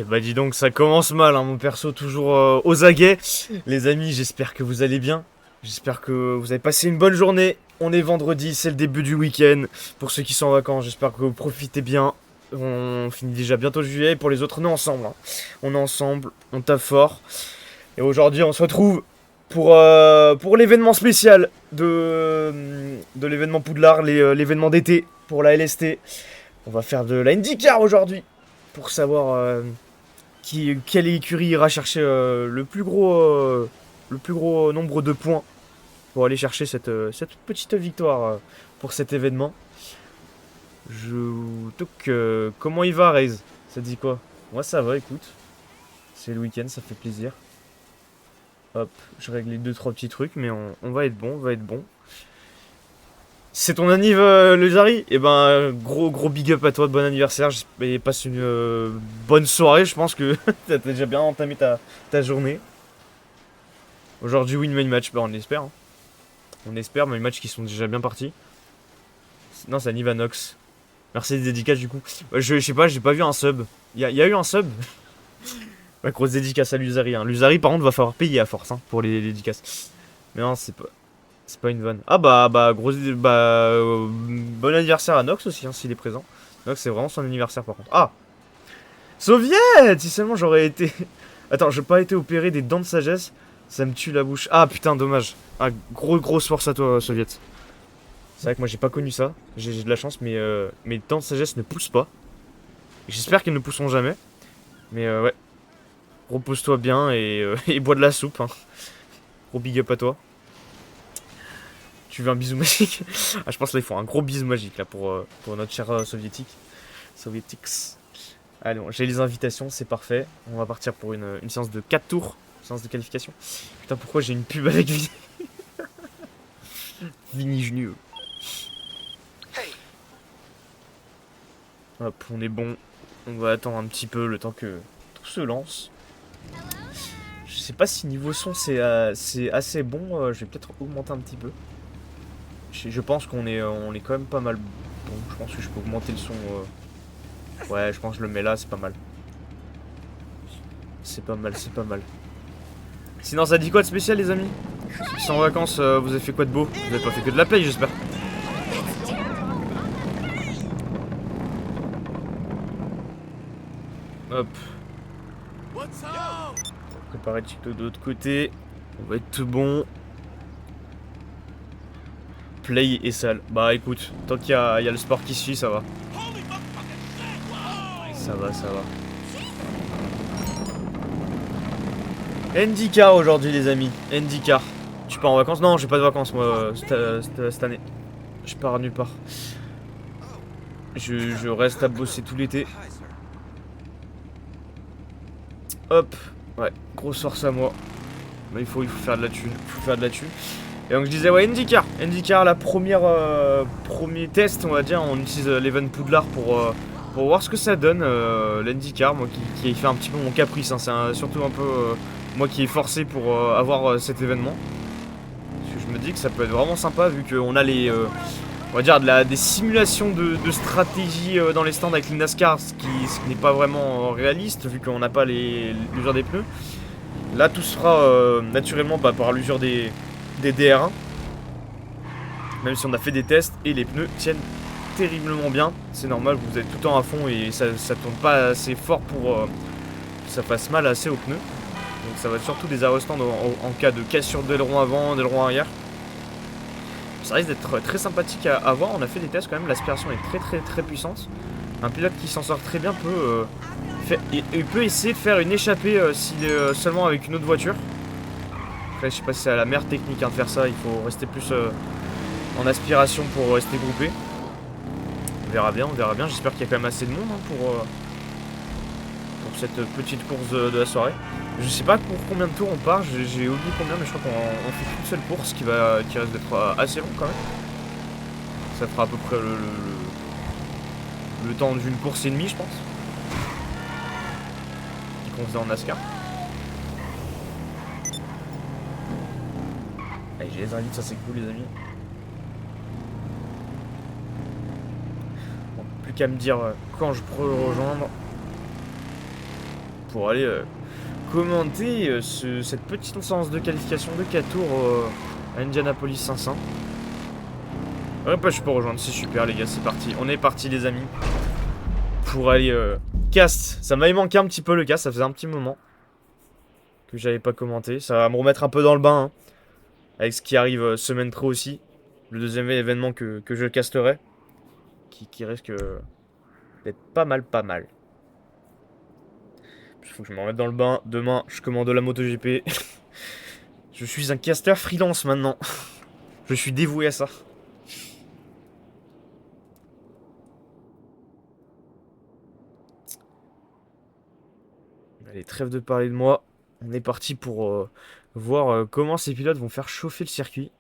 Et bah dis donc, ça commence mal, hein, mon perso toujours aux aguets. Les amis, j'espère que vous allez bien. J'espère que vous avez passé une bonne journée. On est vendredi, c'est le début du week-end. Pour ceux qui sont en vacances, j'espère que vous profitez bien. On finit déjà bientôt juillet. Pour les autres, on est ensemble, hein. On est ensemble, on tape fort. Et aujourd'hui, on se retrouve pour l'événement spécial de l'événement Poudlard, l'événement d'été pour la LST. On va faire de la IndyCar aujourd'hui pour savoir quelle écurie ira chercher le plus gros nombre de points pour aller chercher cette petite victoire pour cet événement. Comment il va, Raze? Ça te dit quoi? Moi, ça va, écoute. C'est le week-end, ça fait plaisir. Hop, je règle les 2-3 petits trucs, mais on va être bon, on va être bon. C'est ton anniv, le Zari? Eh ben, gros big up à toi, bon anniversaire. Et passe une bonne soirée. Je pense que t'as déjà bien entamé ta journée. Aujourd'hui, win main match, bah on espère, hein. On espère, mais les matchs qui sont déjà bien partis. Non, c'est Anniv Nox. Merci des dédicaces du coup. Je sais pas, j'ai pas vu un sub. Y a eu un sub? Ouais, grosse dédicace à Luzari, hein. Luzari, par contre, va falloir payer à force, hein, pour les dédicaces. Mais non, c'est pas une vanne. Ah bon anniversaire à Nox aussi, hein, s'il est présent. Nox, c'est vraiment son anniversaire par contre. Ah, Soviet! Si seulement j'aurais été... Attends, j'ai pas été opéré des dents de sagesse, ça me tue la bouche. Ah putain, dommage. Ah, grosse force à toi, Soviet. C'est vrai que moi j'ai pas connu ça, j'ai de la chance, mais mes dents de sagesse ne poussent pas. J'espère qu'elles ne pousseront jamais. Mais ouais, repose-toi bien et bois de la soupe, hein. Gros big up à toi. Tu veux un bisou magique? Ah, je pense là il faut un gros bisou magique là pour notre cher soviétique. Soviétics. Allez, bon, j'ai les invitations, c'est parfait. On va partir pour une séance de 4 tours. Séance de qualification. Putain, pourquoi j'ai une pub avec Vini? Vini Junior. Hop, on est bon. On va attendre un petit peu le temps que tout se lance. Je sais pas si niveau son c'est assez bon. Je vais peut-être augmenter un petit peu. Je pense qu'on est quand même pas mal bon. Je pense que je peux augmenter le son. Ouais, je pense que je le mets là, c'est pas mal. C'est pas mal, c'est pas mal. Sinon, ça dit quoi de spécial, les amis? Ils sont en vacances, vous avez fait quoi de beau? Vous avez pas fait que de la play, j'espère. Hop. On va préparer Chico de l'autre côté. On va être tout bon. Play et salle. Bah écoute, tant qu'il y a le sport qui suit, ça va. Ça va, ça va. IndyCar aujourd'hui, les amis. IndyCar. Tu pars en vacances? Non, j'ai pas de vacances, moi, cette année. Je pars nulle part. Je reste à bosser tout l'été. Hop. Ouais, grosse force à moi. Mais il faut faire de la thune. Il faut faire de la thune. Et donc je disais, ouais, IndyCar. IndyCar, la premier test, on va dire. On utilise l'event Poudlard pour voir ce que ça donne. L'IndyCar, moi qui fait un petit peu mon caprice, hein. C'est surtout un peu moi qui est forcé pour avoir cet événement. Parce que je me dis que ça peut être vraiment sympa vu qu'on a on va dire des simulations de stratégie dans les stands avec les NASCAR, ce qui n'est pas vraiment réaliste vu qu'on n'a pas l'usure des pneus. Là, tout se fera naturellement par l'usure des DR1. Même si on a fait des tests et les pneus tiennent terriblement bien. C'est normal, vous êtes tout le temps à fond et ça tourne pas assez fort pour que ça fasse mal assez aux pneus. Donc ça va être surtout des arrêts stand en cas de cassure d'aileron avant, d'aileron arrière. Ça risque d'être très sympathique à voir. On a fait des tests quand même, l'aspiration est très puissante. Un pilote qui s'en sort très bien peut essayer de faire une échappée s'il est seulement avec une autre voiture. Après, je sais pas si c'est la meilleure technique, hein, de faire ça. Il faut rester plus en aspiration pour rester groupé. On verra bien. J'espère qu'il y a quand même assez de monde, hein, pour cette petite course de la soirée. Je sais pas pour combien de tours on part, j'ai oublié combien, mais je crois qu'on fait qu'une seule course qui risque d'être assez long quand même. Ça fera à peu près le temps d'une course et demie, je pense. Qu'on faisait en NASCAR. Allez, j'ai les invites, ça c'est cool, les amis. Bon, plus qu'à me dire quand je pourrais le rejoindre. pour aller commenter cette petite séance de qualification de 4 tours à Indianapolis 500. Ouais, bah, je peux rejoindre, c'est super les gars, c'est parti. On est parti les amis pour aller cast. Ça m'avait manqué un petit peu le cast, ça faisait un petit moment que j'avais pas commenté. Ça va me remettre un peu dans le bain hein, avec ce qui arrive semaine pro aussi. Le deuxième événement que je casterai qui risque d'être pas mal pas mal. Il faut que je me remette dans le bain. Demain, je commande la MotoGP. Je suis un caster freelance maintenant. Je suis dévoué à ça. Allez, trêve de parler de moi. On est parti pour voir comment ces pilotes vont faire chauffer le circuit.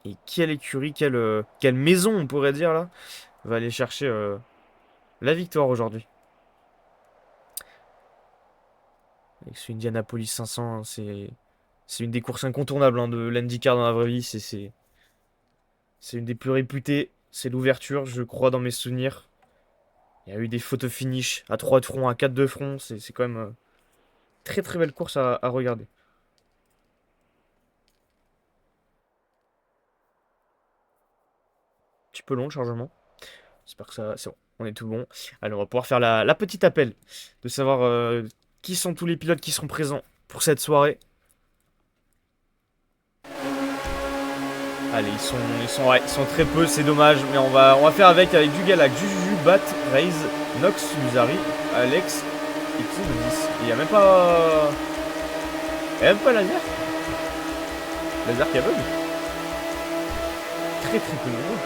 Et quelle écurie, quelle maison on pourrait dire là, va aller chercher la victoire aujourd'hui. Avec ce Indianapolis 500, hein, c'est une des courses incontournables hein, de l'IndyCar dans la vraie vie. C'est une des plus réputées. C'est l'ouverture, je crois, dans mes souvenirs. Il y a eu des photos finish à 3 de front, à 4 de front. C'est quand même très très belle course à regarder. Un petit peu long le chargement. J'espère que ça. C'est bon, on est tout bon. Allez, on va pouvoir faire la petite appel de savoir qui sont tous les pilotes qui seront présents pour cette soirée. Allez, ouais, ils sont très peu, c'est dommage, mais on va faire avec du Galac, Juju, Bat, Raze, Nox, Musari, Alex et X10. Il n'y a même pas. Il n'y a même pas Laser. Laser qui a bug. Très très peu nombreux.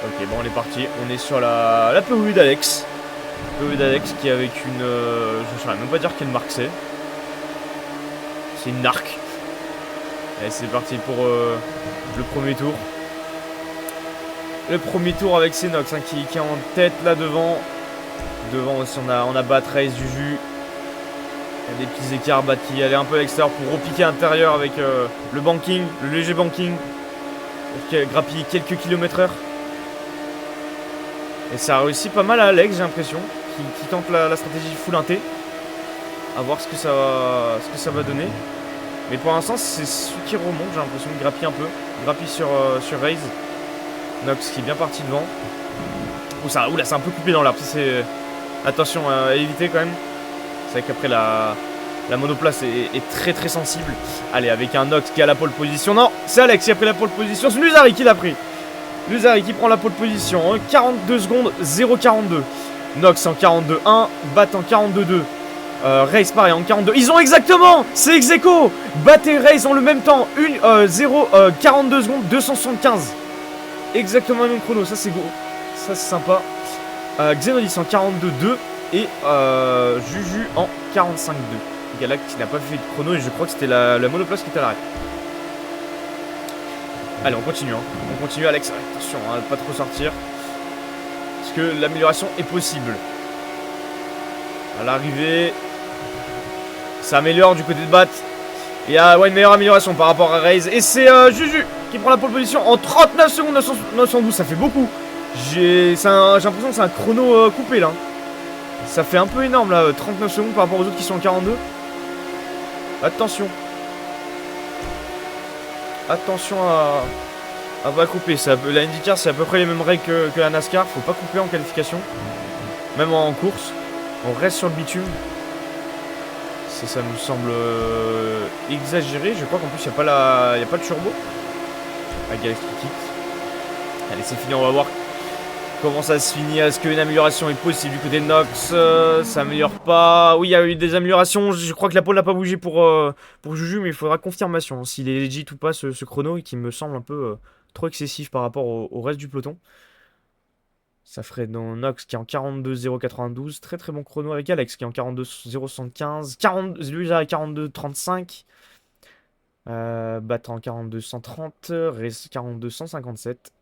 Ok, bon, on est parti. On est sur la POV d'Alex. POV d'Alex qui est avec une. Je ne saurais même pas dire quelle marque c'est. C'est une narc. Allez, c'est parti pour le premier tour. Le premier tour avec Senox hein, qui est en tête là devant. Devant aussi on a Bat, Race, Juju. Il y a des petits écarts, Bat qui allait un peu à l'extérieur pour repiquer à l'intérieur avec le banking, le léger banking. Pour grappiller quelques kilomètres/heure. Et ça a réussi pas mal à Alex, j'ai l'impression. Qui tente la stratégie full inté. A voir ce que ça va donner. Mais pour l'instant, c'est celui qui remonte, j'ai l'impression de grappiller un peu. Grappille sur Raze. Nox qui est bien parti devant. Oula, c'est un peu coupé dans l'arbre. Attention à éviter quand même. C'est vrai qu'après la monoplace est très très sensible. Allez, avec un Nox qui a la pole position. Non, c'est Alex qui a pris la pole position. C'est Lusari qui l'a pris. Lusari qui prend la pole position. 42 secondes, 0,42. Nox en 42,1. Bat en 42,2. Race pareil en 42. Ils ont exactement. C'est ex-aequo. Bat et Race ont le même temps. 42 secondes, 275. Exactement le même chrono. Ça c'est gros. Ça c'est sympa. Xenodis en 42,2. Et Juju en 45,2. Galac qui n'a pas fait de chrono. Et je crois que c'était la monoplace qui était à l'arrêt. Allez, on continue. Hein. On continue, Alex. Attention, hein, pas trop sortir. Parce que l'amélioration est possible. À l'arrivée, ça améliore du côté de Bat. Il y a une meilleure amélioration par rapport à Raze. Et c'est Juju qui prend la pole position en 39 secondes 912. Ça fait beaucoup. J'ai l'impression que c'est un chrono coupé là. Ça fait un peu énorme là, 39 secondes par rapport aux autres qui sont en 42. Attention. Attention à pas couper. La IndyCar c'est à peu près les mêmes règles que la NASCAR. Faut pas couper en qualification. Même en course. On reste sur le bitume. Ça me semble exagéré. Je crois qu'en plus il n'y a pas de turbo. Ah, Galaxy qui quitte. Allez, c'est fini. On va voir comment ça se finit. Est-ce qu'une amélioration est possible du côté de Nox? Ça améliore pas. Oui, il y a eu des améliorations. Je crois que la pole n'a pas bougé pour Juju, mais il faudra confirmation s'il est legit ou pas ce chrono qui me semble un peu trop excessif par rapport au reste du peloton. Ça ferait dans Nox qui est en 42,092. Très très bon chrono avec Alex qui est en 42,075. Lui, à 42,35. Battant en 42,130. Reste 42,157.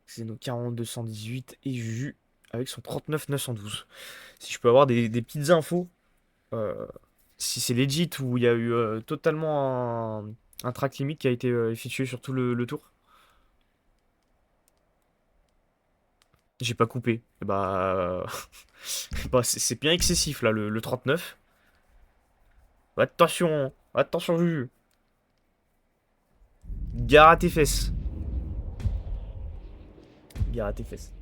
C'est nos 42,118. Et Juju avec son 39,912. Si je peux avoir des petites infos. Si c'est legit ou il y a eu totalement un track limit qui a été effectué sur tout le tour. J'ai pas coupé. Bah, bah c'est bien excessif là, le 39. Attention, attention, Juju. Gare à tes fesses. Gare à tes fesses.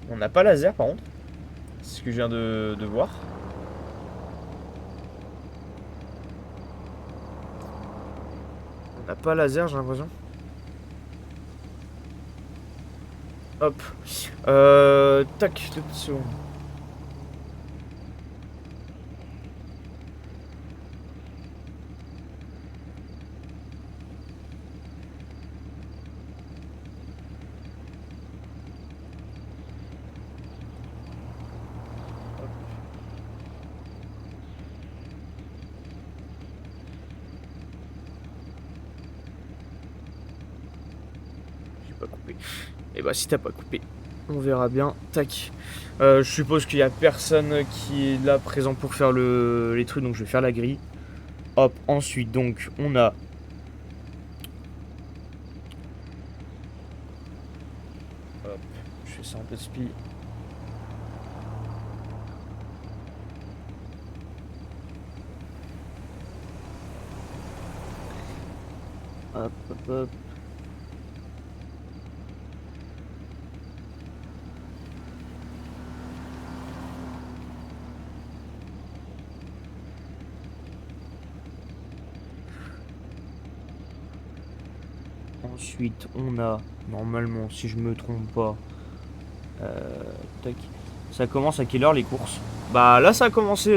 On n'a pas laser par contre. C'est ce que je viens de voir. On n'a pas laser, j'ai l'impression. Hop. Tac, 2 petites secondes. J'ai pas coupé. Et bah si t'as pas coupé, on verra bien. Tac. Je suppose qu'il y a personne qui est là présent pour faire les trucs, donc je vais faire la grille. Hop, ensuite donc on a... Hop, je fais ça un peu de spi. Hop, hop, hop. Ensuite, on a, normalement, si je me trompe pas, tac. Ça commence à quelle heure les courses? Bah là, ça a commencé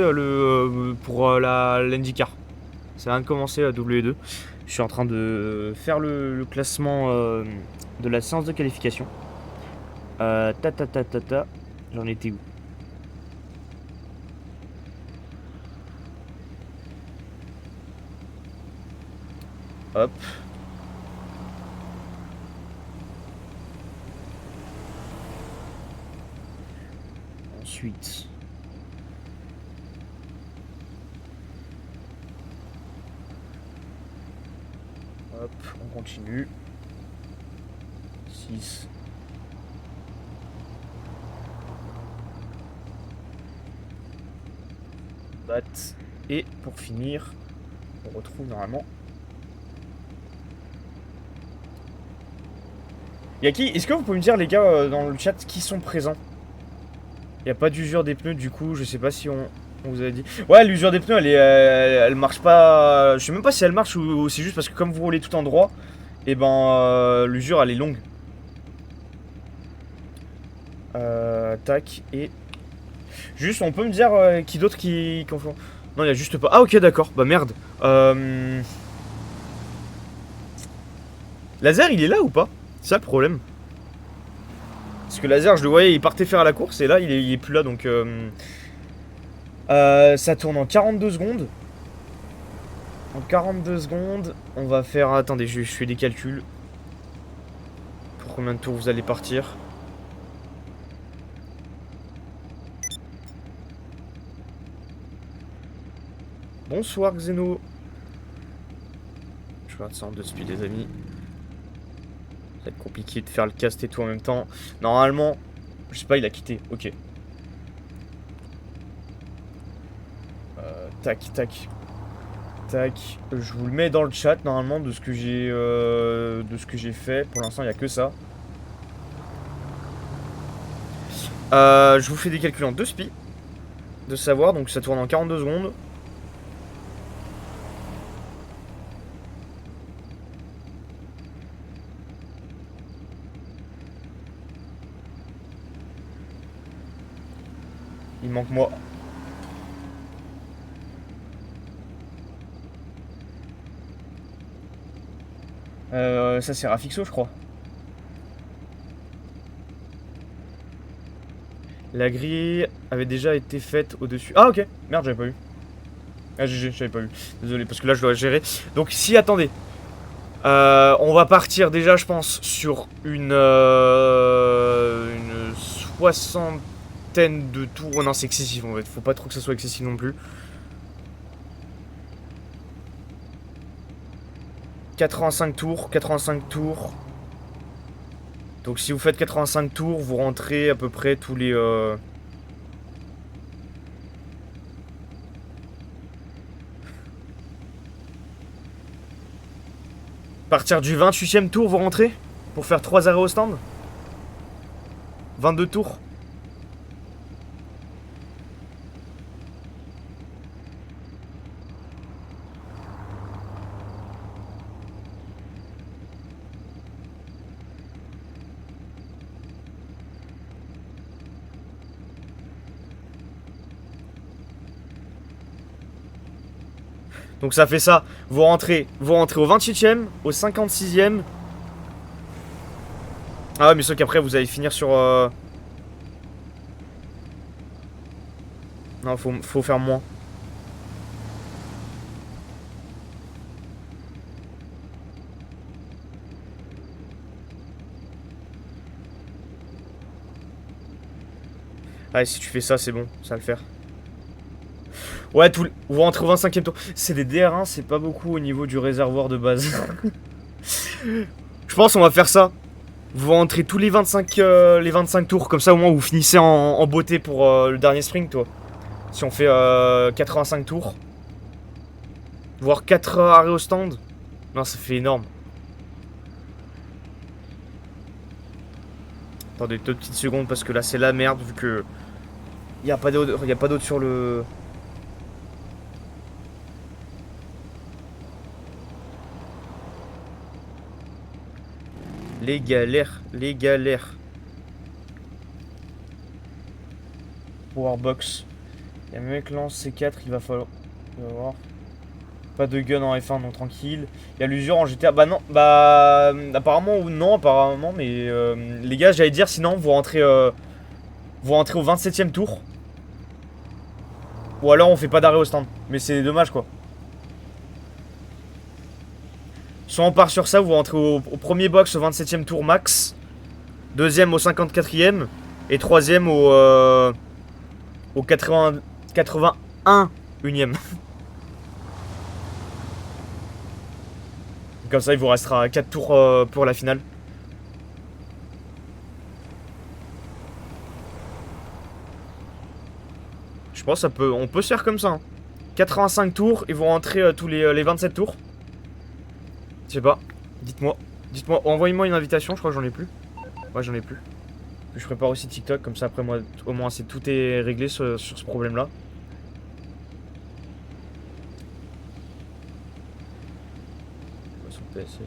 pour l'IndyCar. Ça vient de commencer à W2. Je suis en train de faire le classement de la séance de qualification. Ta ta ta ta ta. J'en étais où? Hop. Ensuite. Hop, on continue. 6. Bat. Et pour finir, on retrouve normalement. Yaki, est-ce que vous pouvez me dire, les gars, dans le chat, qui sont présents? Il n'y a pas d'usure des pneus, du coup, je sais pas si on vous a dit. Ouais, l'usure des pneus, elle marche pas. Je sais même pas si elle marche ou c'est juste parce que comme vous roulez tout en droit, et ben l'usure elle est longue. Tac, et. Juste, on peut me dire qui d'autre qui confond. Non, il y a juste pas. Ah, ok, d'accord, bah merde. Laser, il est là ou pas? C'est ça le problème. Parce que Laser, je le voyais, il partait faire la course et là, il est plus là donc. Ça tourne en 42 secondes. En 42 secondes, on va faire... Attendez, je fais des calculs. Pour combien de tours vous allez partir? Bonsoir Xeno. Je regarde ça en 2 speed les amis. Ça va être compliqué de faire le cast et tout en même temps. Normalement, je sais pas, il a quitté. Ok. Tac, tac. Tac. Je vous le mets dans le chat normalement de ce que j'ai fait. Pour l'instant, il n'y a que ça. Je vous fais des calculs en 2 speed. De savoir, donc ça tourne en 42 secondes. Il manque moi. Ça c'est Rafixo je crois. La grille avait déjà été faite au-dessus. Ah ok, merde j'avais pas vu. Ah GG, j'avais pas vu. Désolé parce que là je dois gérer. Donc si attendez. On va partir déjà je pense sur une soixantaine de tours. Oh non c'est excessif en fait, faut pas trop que ça soit excessif non plus. 85 tours, 85 tours. Donc si vous faites 85 tours, vous rentrez à peu près tous les... À partir du 28e tour, vous rentrez pour faire 3 arrêts au stand. 22 tours. Donc ça fait ça. Vous rentrez au 28e, au 56e. Ah ouais, mais sauf qu'après vous allez finir sur... Non, faut faire moins. Allez, si tu fais ça, c'est bon, ça va le faire. Ouais, vous rentrez au 25e tour. C'est des DR1, c'est pas beaucoup au niveau du réservoir de base. Je pense on va faire ça. Vous rentrez tous les 25 tours, comme ça au moins vous finissez en beauté pour le dernier sprint, toi. Si on fait 85 tours. Voire 4 arrêts au stand. Non, ça fait énorme. Attendez 2 petites secondes parce que là c'est la merde vu que... Y a pas d'autre sur le... Les galères, les galères. Powerbox. Il y a un mec lance C4, il va falloir voir. Pas de gun en F1, non, tranquille. Il y a l'usure en GTA. Bah non, bah apparemment ou non, apparemment, mais les gars, j'allais dire sinon vous rentrez au 27e tour. Ou alors on fait pas d'arrêt au stand. Mais c'est dommage quoi. Soit on part sur ça, vous rentrez au premier box au 27e tour max. Deuxième au 54e. Et troisième au 81 unième. Comme ça il vous restera 4 tours pour la finale. Je pense on peut se faire comme ça. Hein. 85 tours et vous rentrez tous les 27 tours. Je sais pas. Dites-moi. Dites-moi. Envoyez-moi une invitation. Je crois que j'en ai plus. Ouais, j'en ai plus. Je prépare aussi TikTok. Comme ça, après, moi, au moins, tout est réglé sur ce problème-là. Son PSC.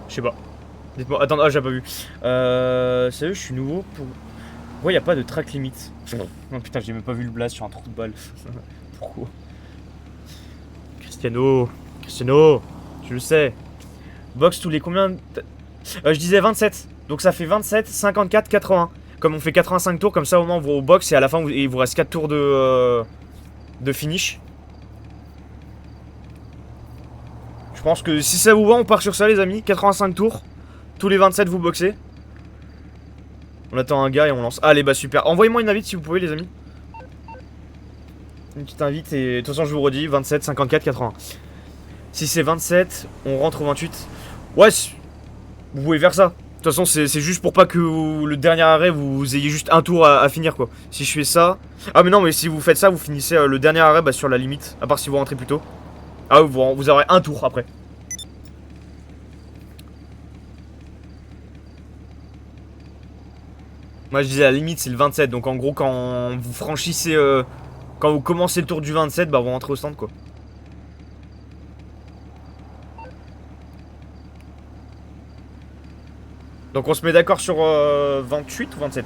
Je sais pas. Dites-moi. Attends, ah, j'ai pas vu. Sérieux, je suis nouveau pour. Pourquoi y a pas de track limit? Non, putain, j'ai même pas vu le blast sur un trou de balle. Pourquoi? Cristiano, je le sais. Box tous les combien? Je disais 27. Donc ça fait 27, 54, 80. Comme on fait 85 tours, comme ça au moins vous au box et à la fin il vous reste 4 tours de finish. Je pense que si ça vous va, on part sur ça les amis. 85 tours. Tous les 27 vous boxez. On attend un gars et on lance. Allez bah super. Envoyez-moi une invite si vous pouvez les amis. Une petite invite et de toute façon je vous redis 27, 54, 80. Si c'est 27, on rentre au 28. Ouais, vous pouvez faire ça. De toute façon c'est juste pour pas que le dernier arrêt vous ayez juste un tour à finir quoi. Si je fais ça... Ah mais non mais si vous faites ça vous finissez le dernier arrêt bah, sur la limite. À part si vous rentrez plus tôt. Ah vous aurez un tour après. Moi je disais à la limite c'est le 27. Donc en gros quand vous franchissez... quand vous commencez le tour du 27, bah vous rentrez au stand quoi. Donc on se met d'accord sur 28 ou 27?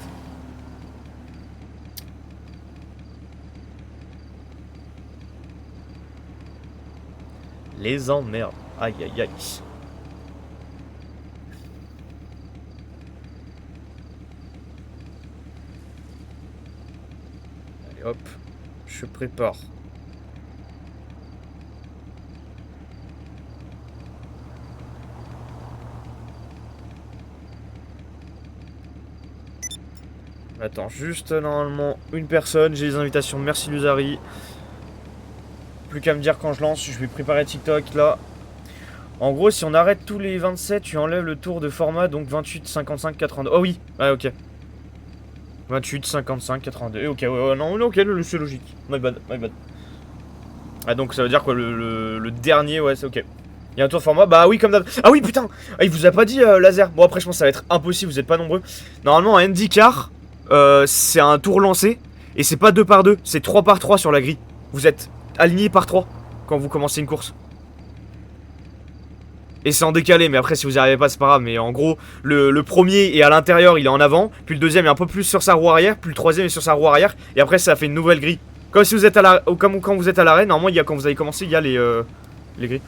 Les emmerdes. Aïe aïe aïe. Allez hop. Je prépare. Attends, juste normalement une personne. J'ai les invitations. Merci Luzari. Plus qu'à me dire quand je lance. Je vais préparer TikTok là. En gros, si on arrête tous les 27, tu enlèves le tour de format. Donc 28, 55, 82. Oh oui. Ouais, ok. 28, 55, 82. Et ok, ouais, non, ok, c'est logique. My bad, my bad. Ah, donc ça veut dire quoi, le dernier, ouais, c'est ok. Il y a un tour de format, bah oui, comme d'hab. Ah oui, putain. Ah, il vous a pas dit laser. Bon, après, je pense que ça va être impossible, vous êtes pas nombreux. Normalement, un IndyCar, c'est un tour lancé. Et c'est pas 2 par 2, c'est 3 par 3 sur la grille. Vous êtes aligné par 3 quand vous commencez une course. Et c'est en décalé, mais après, si vous n'y arrivez pas, c'est pas grave. Mais en gros, le premier est à l'intérieur, il est en avant. Puis le deuxième est un peu plus sur sa roue arrière. Puis le troisième est sur sa roue arrière. Et après, ça fait une nouvelle grille. Comme si vous êtes à la, comme quand vous êtes à l'arrêt, normalement, quand vous avez commencé, il y a les grilles.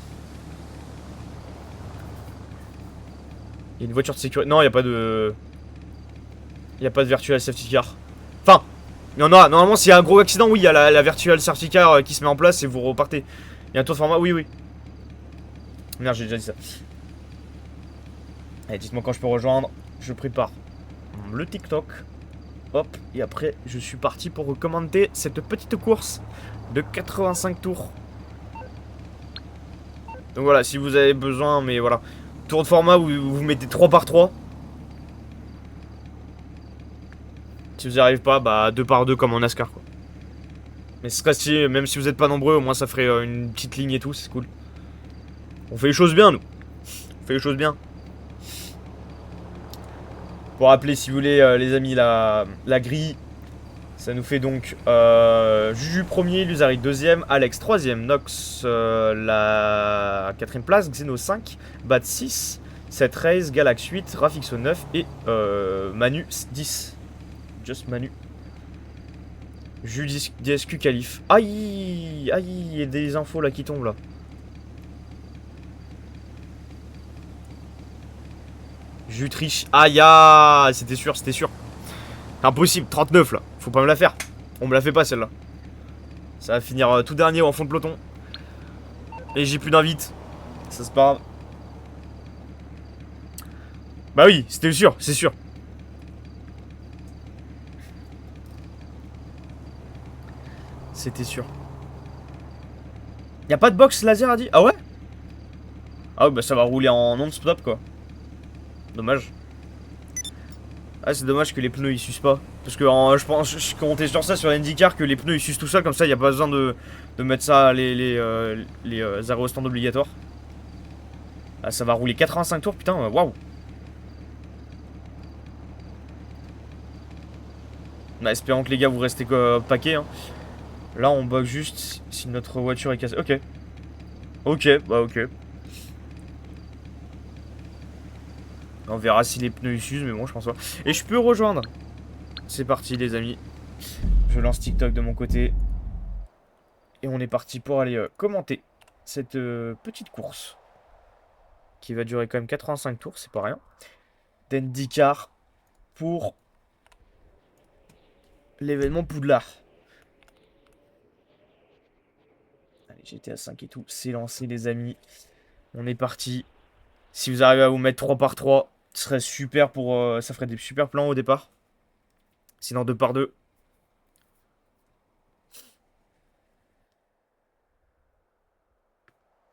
Il y a une voiture de sécurité. Non, il n'y a pas de. Il n'y a pas de virtual safety car. Enfin, il y en a. Normalement, s'il y a un gros accident, oui, il y a la virtual safety car qui se met en place et vous repartez. Il y a un tour de format, oui, oui. Merde, j'ai déjà dit ça. Allez, dites-moi quand je peux rejoindre. Je prépare le TikTok. Hop, et après, je suis parti pour commenter cette petite course de 85 tours. Donc voilà, si vous avez besoin, mais voilà. Tour de format où vous mettez 3 par 3. Si vous n'y arrivez pas, bah 2 par 2 comme en NASCAR quoi. Mais ce serait stylé, même si vous n'êtes pas nombreux, au moins ça ferait une petite ligne et tout, c'est cool. On fait les choses bien nous. On fait les choses bien. Pour rappeler si vous voulez les amis la grille. Ça nous fait donc Juju premier, Luzari deuxième, Alex troisième, Nox la quatrième place, Xeno 5, Bat 6, 7 Raze, Galax 8, Rafixo 9 et Manu 10. Just Manu. Juju DSQ qualif. Aïe, aïe, il y a des infos là qui tombent là. Juju triche. Aïe, aïe, c'était sûr, c'était sûr. Impossible, 39 là, faut pas me la faire. On me la fait pas celle-là. Ça va finir tout dernier en fond de peloton. Et j'ai plus d'invite. Ça c'est pas grave. Bah oui, c'était sûr, c'est sûr. C'était sûr. Y'a pas de box laser a dit? Ah ouais? Ah ouais, bah ça va rouler en non-stop quoi. Dommage. Ah c'est dommage que les pneus ils s'usent pas. Parce que je pense, je comptais sur ça sur l'IndyCar que les pneus ils s'usent tout ça, comme ça y a pas besoin de mettre ça les arrêts au stand obligatoires. Ah ça va rouler 85 tours, putain, waouh. Espérons que les gars vous restez paquets hein. Là on bug juste si notre voiture est cassée. Ok. Ok, bah ok. On verra si les pneus ils s'usent, mais bon je pense pas. Et je peux rejoindre. C'est parti les amis. Je lance TikTok de mon côté. Et on est parti pour aller commenter cette petite course. Qui va durer quand même 85 tours, c'est pas rien. d'IndyCar pour l'événement Poudlard. Allez, j'étais à 5 et tout. C'est lancé les amis. On est parti. Si vous arrivez à vous mettre 3 par 3, ce serait super pour... ça ferait des super plans au départ. Sinon 2 par 2.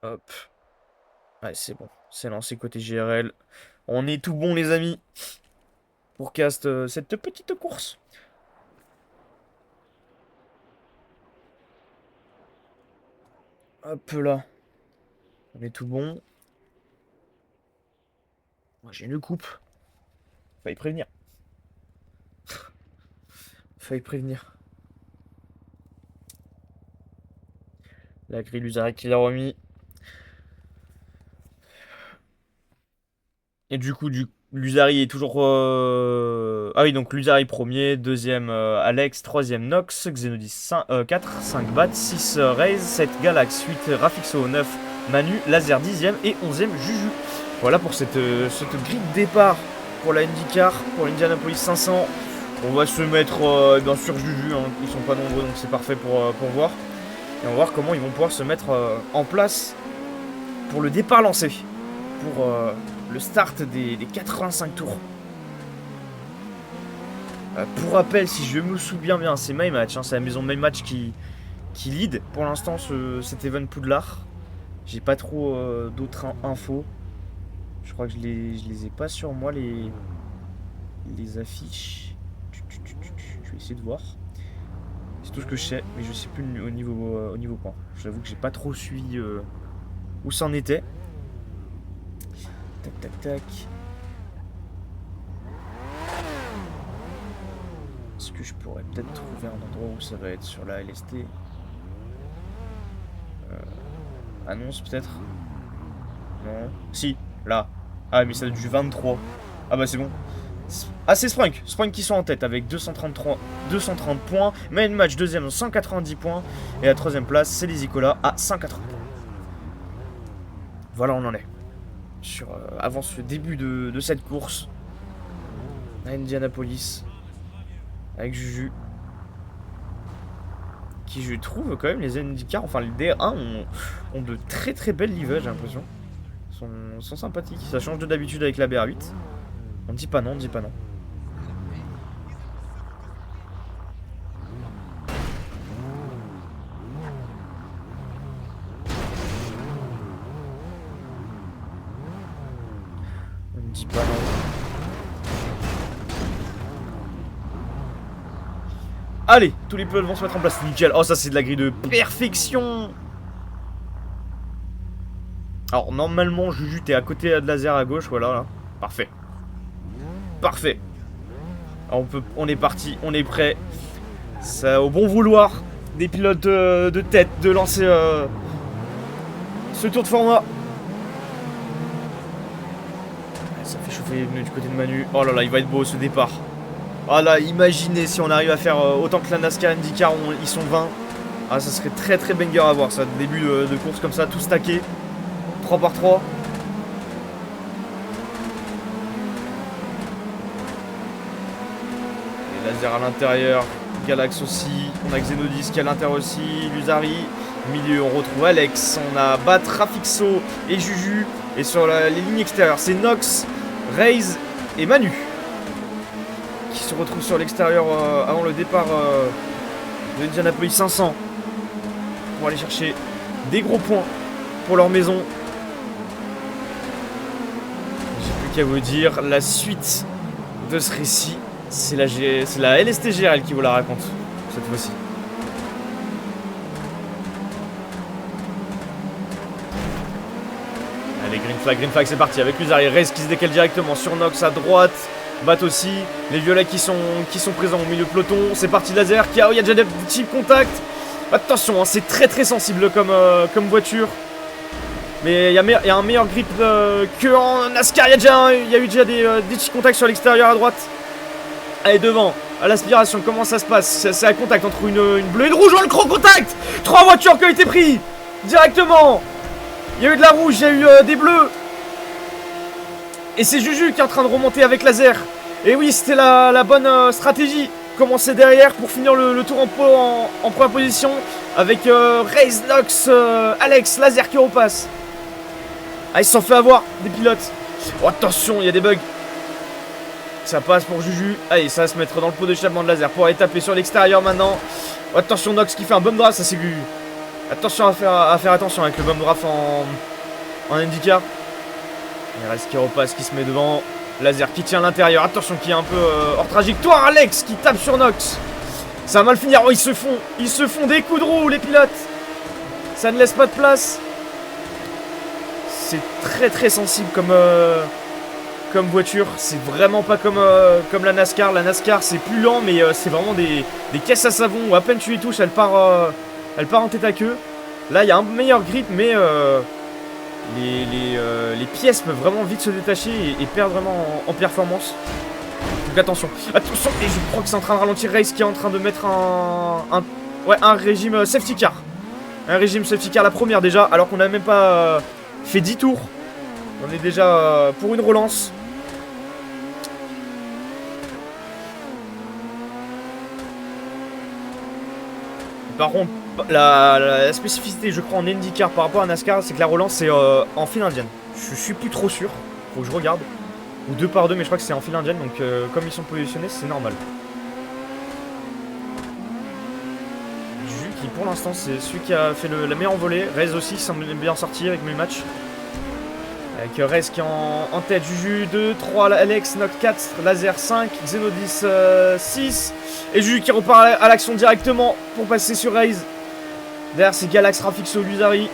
Hop. Ouais, c'est bon. C'est lancé côté GRL. On est tout bon, les amis. Pour cast cette petite course. Hop là. On est tout bon. Moi, j'ai une coupe. Fallait prévenir. Fallait prévenir. La grille Luzari qui l'a remis. Et du coup, Luzari est toujours... Ah oui, donc Luzari premier, deuxième Alex, troisième Nox, Xenodis 4, 5 Bat, 6 Raze, 7 Galax, 8 Rafixo, 9 Manu, Laser 10ème et 11ème Juju. Voilà pour cette grille de départ pour la IndyCar, pour l'Indianapolis 500. On va se mettre bien sûr Juju, hein, ils sont pas nombreux donc c'est parfait pour voir. Et on va voir comment ils vont pouvoir se mettre en place pour le départ lancé. Pour le start des 85 tours. Pour rappel, si je me souviens bien, c'est My Match, hein, c'est la maison My Match qui lead pour l'instant cet event Poudlard. J'ai pas trop d'autres infos. Je crois que je les ai pas sur moi les affiches. Je vais essayer de voir. C'est tout ce que je sais, mais je sais plus au niveau point. J'avoue que j'ai pas trop suivi où ça en était. Tac tac tac. Est-ce que je pourrais peut-être trouver un endroit où ça va être sur la LST? Annonce peut-être? Non. Si, là. Ah mais ça du 23. Ah bah c'est bon. Ah c'est Sprunk qui sont en tête avec 230 points. Main Match deuxième 190 points. Et la troisième place c'est les Icola à 180 points. Voilà on en est. Avant ce début de cette course à Indianapolis avec Juju qui je trouve quand même les IndyCar, enfin les DR1 ont de très très belles livrées j'ai l'impression. Sont sympathiques, ça change de d'habitude avec la BR8. On dit pas non, on dit pas non. On dit pas non. Allez, tous les pilotes vont se mettre en place, nickel. Oh ça c'est de la grille de perfection. Alors normalement Juju t'es à côté de laser à gauche, voilà là. Parfait. Parfait. Alors, on est parti, on est prêt. Ça au bon vouloir des pilotes de tête de lancer ce tour de format. Ça fait chauffer les pneus du côté de Manu. Oh là là, il va être beau ce départ. Oh là, imaginez si on arrive à faire autant que la NASCAR IndyCar, ils sont 20. Ah, ça serait très très banger à voir ça. Début de course comme ça, tout stacké. 3 par 3. Et laser à l'intérieur. Galax aussi. On a Xenodis qui est à l'intérieur aussi. Luzari. Milieu, on retrouve Alex. On a Bat, Rafixo et Juju. Et sur les lignes extérieures, c'est Nox, Raze et Manu qui se retrouvent sur l'extérieur avant le départ de l'Indianapolis 500 pour aller chercher des gros points pour leur maison. J'ai plus qu'à vous dire, la suite de ce récit, c'est la LST GRL qui vous la raconte cette fois-ci. Allez, green flag, c'est parti avec Luzari, Raze qui se décale directement sur Nox à droite. Bat aussi, les violets qui sont présents au milieu peloton. C'est parti laser, il y a déjà des petits contacts. Attention, hein, c'est très très sensible comme voiture. Mais il y a un meilleur grip que en NASCAR. Il y a eu déjà des petits contacts sur l'extérieur à droite. Allez, devant, à l'aspiration, comment ça se passe? C'est un contact entre une bleue et une rouge. Oh, le gros contact! 3 voitures qui ont été prises directement. Il y a eu de la rouge, il y a eu des bleus. Et c'est Juju qui est en train de remonter avec laser. Et oui, c'était la bonne stratégie. Commencer derrière pour finir le tour en première position. Avec Raze, Nox, Alex, laser qui repasse. Ah, il s'en fait avoir des pilotes. Oh, attention, il y a des bugs. Ça passe pour Juju. Allez, ça va se mettre dans le pot d'échappement de laser pour aller taper sur l'extérieur maintenant. Oh, attention, Nox qui fait un bum draft, ça c'est Gugu. Attention à faire attention avec le bum draft en IndyCar. Il reste qui repasse, qui se met devant. Laser qui tient à l'intérieur. Attention, qui est un peu hors trajectoire. Alex qui tape sur Nox. Ça va mal finir. Oh, ils se font des coups de roue, les pilotes. Ça ne laisse pas de place. C'est très très sensible comme comme voiture. C'est vraiment pas comme, comme la NASCAR. La NASCAR, c'est plus lent, mais c'est vraiment des caisses à savon où à peine tu les touches, elle part en tête à queue. Là, il y a un meilleur grip, mais les pièces peuvent vraiment vite se détacher et perdre vraiment en performance. Donc attention, attention. Et je crois que c'est en train de ralentir Race qui est en train de mettre un régime safety car. Un régime safety car la première déjà, alors qu'on n'a même pas fait 10 tours. On est déjà pour une relance. Par contre, la spécificité, je crois, en IndyCar par rapport à NASCAR, c'est que la relance c'est en file indienne. Je suis plus trop sûr, faut que je regarde. Ou 2 par 2, mais je crois que c'est en file indienne, donc comme ils sont positionnés, c'est normal. Juju qui pour l'instant c'est celui qui a fait la meilleure envolée. Rez aussi semble bien sorti avec mes matchs. Avec Rez qui est en tête, Juju 2, 3, Alex, Nock 4, Laser 5, Xenodis 6. Et Juju qui repart à l'action directement pour passer sur Rez. Derrière c'est Galax, Rafix, Luzari.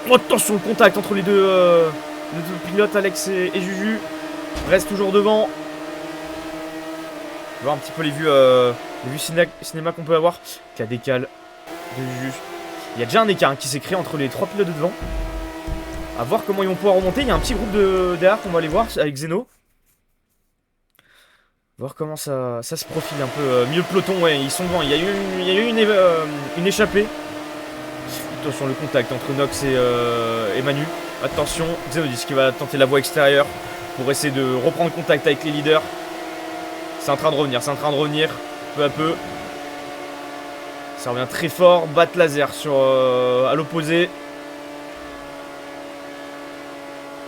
Oh, attention le contact entre les deux pilotes, Alex et Juju. Reste toujours devant. On va voir un petit peu les vues cinéma qu'on peut avoir. La décale de Juju. Il y a déjà un écart qui s'est créé entre les 3 pilotes de devant. A voir comment ils vont pouvoir remonter. Il y a un petit groupe derrière qu'on va aller voir avec Xeno. Voir comment ça se profile un peu. Mieux peloton, ouais, ils sont devant. Il y a eu une échappée. Attention le contact entre Nox et Manu. Attention, Xenodis qui va tenter la voie extérieure pour essayer de reprendre contact avec les leaders. C'est en train de revenir, peu à peu. Ça revient très fort. Bat laser à l'opposé.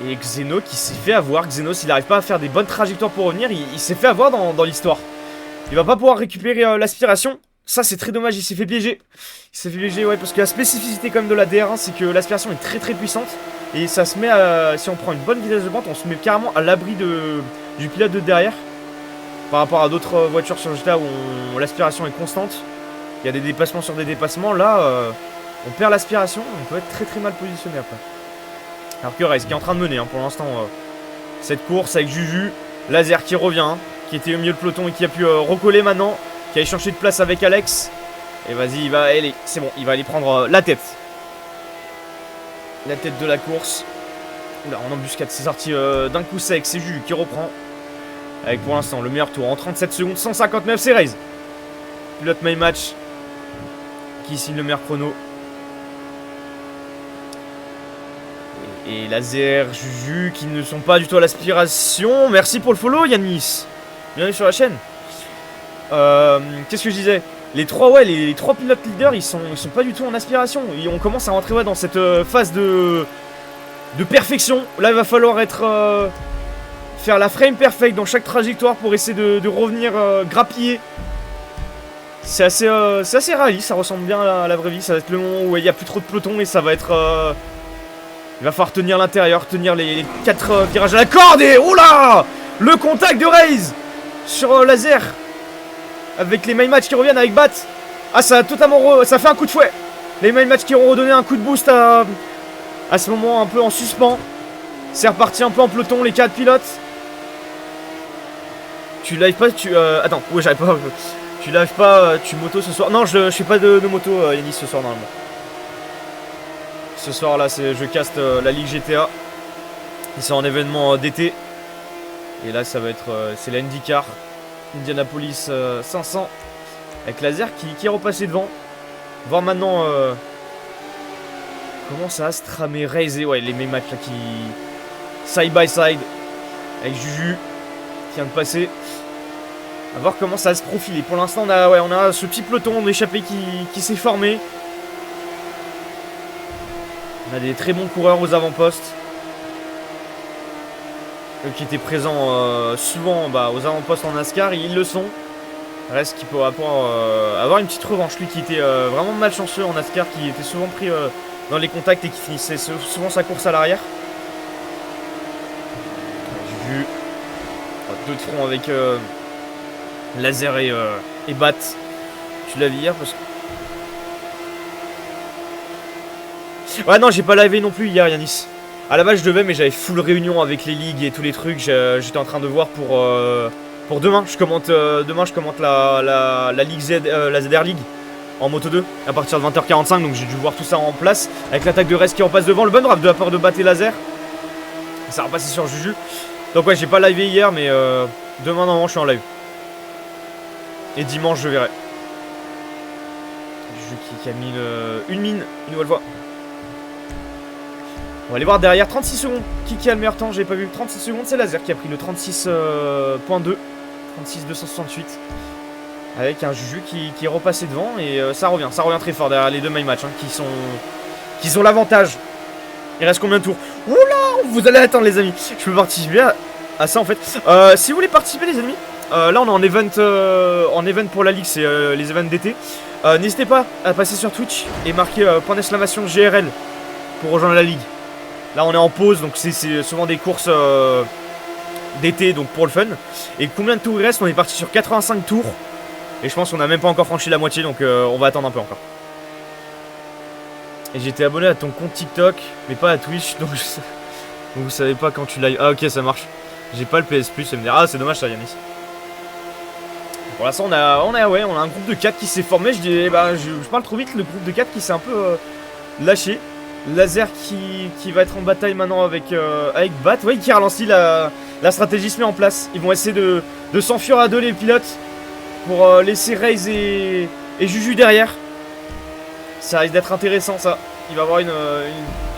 Et Xeno qui s'est fait avoir. Xeno, s'il n'arrive pas à faire des bonnes trajectoires pour revenir, il s'est fait avoir dans l'histoire. Il va pas pouvoir récupérer l'aspiration. Ça, c'est très dommage, il s'est fait piéger. Il s'est fait piéger, ouais, parce que la spécificité quand même de la DR1, c'est que l'aspiration est très très puissante. Et ça se met à. Si on prend une bonne vitesse de pente, on se met carrément à l'abri du pilote de derrière. Par rapport à d'autres voitures sur GTA où l'aspiration est constante. Il y a des dépassements sur des dépassements. Là, on perd l'aspiration, on peut être très très mal positionné après. Alors que Rez qui est en train de mener pour l'instant cette course avec Juju. Laser qui revient, qui était au milieu de peloton et qui a pu recoller maintenant. Qui a échangé de place avec Alex. Et vas-y, c'est bon, il va aller prendre la tête. La tête de la course. Oula, en embuscade, c'est sorti d'un coup sec. C'est Juju qui reprend. Avec pour l'instant le meilleur tour en 37 secondes, 159, c'est Rez. Pilote My Match. Qui signe le meilleur chrono. Et Laser, Juju qui ne sont pas du tout à l'aspiration. Merci pour le follow Yanis. Bienvenue sur la chaîne. Qu'est-ce que je disais? Les trois pilotes leaders ils sont pas du tout en aspiration. On commence à rentrer dans cette phase de perfection. Là il va falloir faire la frame perfect dans chaque trajectoire pour essayer de revenir grappiller. C'est assez réaliste, ça ressemble bien à la vraie vie. Ça va être le moment où il n'y a plus trop de peloton et ça va être il va falloir tenir l'intérieur, tenir les 4 virages à la corde. Et oula, le contact de Rez sur Laser. Avec les My Match qui reviennent avec Bat. Ah, ça a totalement ça fait un coup de fouet. Les My Match qui ont redonné un coup de boost à ce moment un peu en suspens. C'est reparti un peu en peloton les 4 pilotes. Tu live pas, attends, ouais j'arrive pas. Tu live pas, tu moto ce soir. Non, je fais pas de moto Yanis ce soir normalement. Ce soir là je caste la Ligue GTA. Ils sont en événement d'été. Et là ça va être c'est la IndyCar. Indianapolis 500 avec Laser qui est repassé devant. Voir maintenant comment ça va se tramer Rez et ouais, les mêmes matchs là qui side by side avec Juju qui vient de passer. A voir comment ça va se profiler. Pour l'instant on a ce petit peloton d'échappée qui s'est formé. On a des très bons coureurs aux avant-postes. Eux qui étaient présents souvent aux avant-postes en NASCAR, ils le sont. Reste qu'il peut avoir une petite revanche. Lui qui était vraiment malchanceux en NASCAR, qui était souvent pris dans les contacts et qui finissait souvent sa course à l'arrière. J'ai vu 2 de front avec Laser et Bat. Tu l'as vu hier parce que... Ouais non, j'ai pas lavé non plus hier Yanis. À la base je devais, mais j'avais full réunion avec les ligues et tous les trucs. J'étais en train de voir pour demain. Je commente la Ligue Z, la ZR League en Moto 2 à partir de 20h45. Donc j'ai dû voir tout ça en place. Avec l'attaque de Rez qui en passe devant. Le bon rap de la part de Bat et Laser. Ça va passer sur Juju. Donc ouais, j'ai pas livé hier, mais demain normalement je suis en live. Et dimanche je verrai. Juju qui a mis une mine une nouvelle fois. On va aller voir derrière, 36 secondes. Qui a le meilleur temps? J'ai pas vu. 36 secondes, c'est Laser qui a pris le 36.2. 36.268. Avec un Juju qui est repassé devant. Et ça revient très fort derrière les deux my match, hein, qui ont l'avantage. Il reste combien de tours? Oula, vous allez attendre les amis. Je peux participer à ça en fait. Si vous voulez participer les amis, là on est en event pour la ligue, c'est les events d'été. N'hésitez pas à passer sur Twitch et marquer point d'exclamation GRL pour rejoindre la ligue. Là on est en pause, donc c'est souvent des courses d'été, donc pour le fun. Et combien de tours il reste? On est parti sur 85 tours. Et je pense qu'on a même pas encore franchi la moitié, donc on va attendre un peu encore. Et j'étais abonné à ton compte TikTok, mais pas à Twitch, donc vous savez pas quand tu live. Ah ok, ça marche. J'ai pas le PS Plus, ça me dit. Ah c'est dommage ça Yanis. Pour l'instant on a un groupe de 4 qui s'est formé. Je parle trop vite, le groupe de 4 qui s'est un peu lâché. Laser qui va être en bataille maintenant avec Bat. Oui, qui ralentit la stratégie se met en place. Ils vont essayer de s'enfuir à deux les pilotes pour laisser Rez et Juju derrière. Ça risque d'être intéressant ça. Il va y avoir une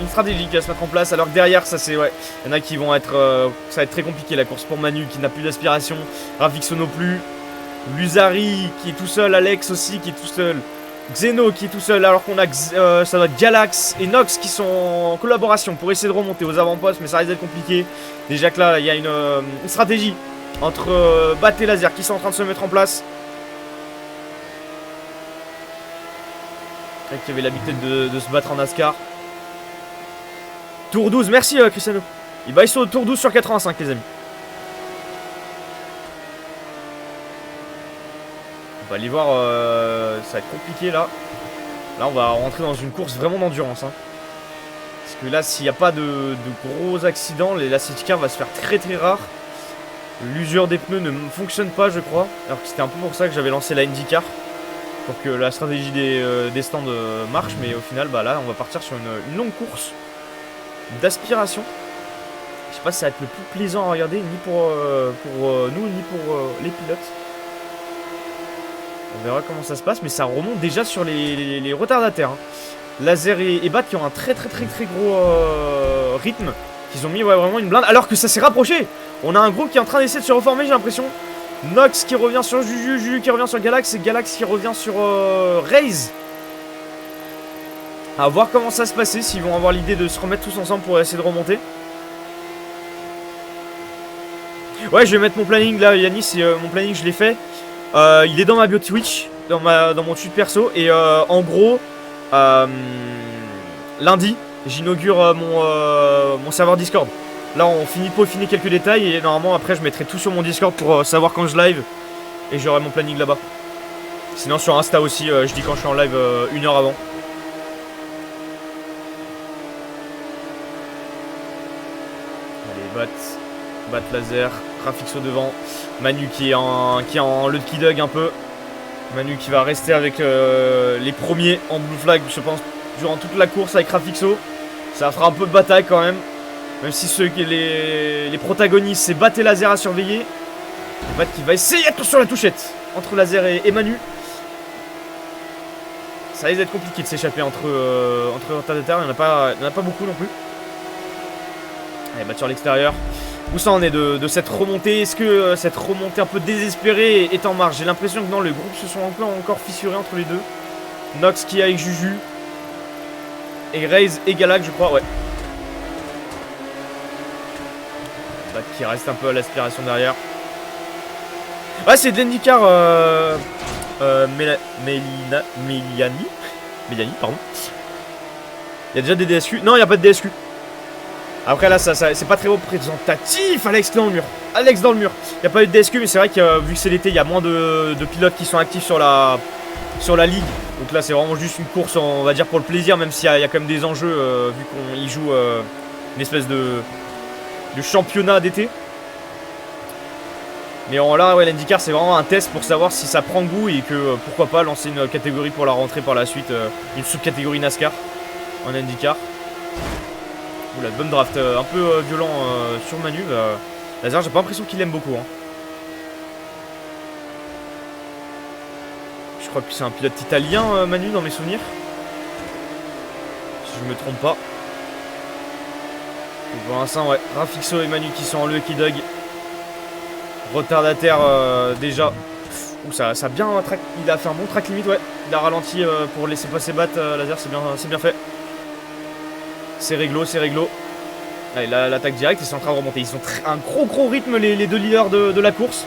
stratégie qui va se mettre en place. Alors que derrière ça c'est ouais. Il y en a qui vont être. Ça va être très compliqué la course pour Manu qui n'a plus d'aspiration. Rafixo non plus. Luzari qui est tout seul. Alex aussi qui est tout seul. Xeno qui est tout seul alors qu'on a ça doit être Galax et Nox qui sont en collaboration pour essayer de remonter aux avant-postes, mais ça risque d'être compliqué. Déjà que là il y a une stratégie entre Bat et Laser qui sont en train de se mettre en place. Qui avait l'habitude de se battre en NASCAR. Tour 12, merci Cristiano. Il va sur tour 12 sur 85 les amis. On va aller voir, ça va être compliqué là. Là on va rentrer dans une course vraiment d'endurance. Hein. Parce que là s'il n'y a pas de gros accidents, la safety car va se faire très très rare. L'usure des pneus ne fonctionne pas je crois. Alors que c'était un peu pour ça que j'avais lancé la IndyCar. Pour que la stratégie des stands marche. Mais au final bah là on va partir sur une longue course d'aspiration. Je sais pas si ça va être le plus plaisant à regarder ni pour nous ni pour les pilotes. On verra comment ça se passe, mais ça remonte déjà sur les retardataires. Hein. Laser et Bat qui ont un très gros rythme. Qu'ils ont mis vraiment une blinde, alors que ça s'est rapproché. On a un groupe qui est en train d'essayer de se reformer, j'ai l'impression. Nox qui revient sur Juju, Juju qui revient sur Galax, et Galax qui revient sur Rez. À voir comment ça se passer, s'ils vont avoir l'idée de se remettre tous ensemble pour essayer de remonter. Ouais, je vais mettre mon planning là, Yanis, mon planning je l'ai fait. Il est dans ma bio Twitch, dans mon tweet perso. Et en gros, lundi, j'inaugure mon serveur Discord. Là, on finit de peaufiner quelques détails. Et normalement, après, je mettrai tout sur mon Discord pour savoir quand je live. Et j'aurai mon planning là-bas. Sinon, sur Insta aussi, je dis quand je suis en live 1 heure avant. Allez, Bat Laser, Rafixo devant. Manu qui est en Lucky Dog un peu. Manu qui va rester avec les premiers en Blue Flag, je pense, durant toute la course avec Rafixo. Ça fera un peu de bataille quand même. Même si les protagonistes, c'est Bat et Laser à surveiller. Bat qui va essayer, attention la touchette entre Laser et Manu. Ça risque d'être compliqué de s'échapper entre retardataires, il n'y en a pas beaucoup non plus. Allez, Bat sur l'extérieur. Où ça en est de cette remontée? Est-ce que cette remontée un peu désespérée est en marche? J'ai l'impression que non, les groupes se sont encore fissurés entre les deux. Nox qui est avec Juju. Et Rez et Galax, je crois, ouais. Bat qui reste un peu à l'aspiration derrière. Ouais, c'est de l'IndyCar Méliani, pardon. Il y a déjà des DSQ. Non, il n'y a pas de DSQ. Après là, c'est pas très représentatif. Alex dans le mur. Alex dans le mur. Il n'y a pas eu de DSQ, mais c'est vrai que vu que c'est l'été, il y a moins de pilotes qui sont actifs sur la ligue. Donc là, c'est vraiment juste une course, on va dire, pour le plaisir, même s'il y a quand même des enjeux, vu qu'on y joue Une espèce de championnat d'été. Mais là, ouais, l'IndyCar, c'est vraiment un test pour savoir si ça prend goût et que pourquoi pas lancer une catégorie pour la rentrée par la suite, une sous-catégorie NASCAR en IndyCar. Oula, bonne draft, un peu violent sur Manu. Laser, j'ai pas l'impression qu'il aime beaucoup. Hein. Je crois que c'est un pilote italien, Manu, dans mes souvenirs. Si je me trompe pas. Et pour l'instant, ouais, Rafixo et Manu qui sont en le Dog. Retardataire déjà. Ouh, ça a bien track. Il a fait un bon track limite, ouais. Il a ralenti pour laisser passer battre Laser, c'est bien fait. C'est réglo, c'est réglo. Allez, l'attaque directe, ils sont en train de remonter. Ils ont un gros rythme, les deux leaders de la course.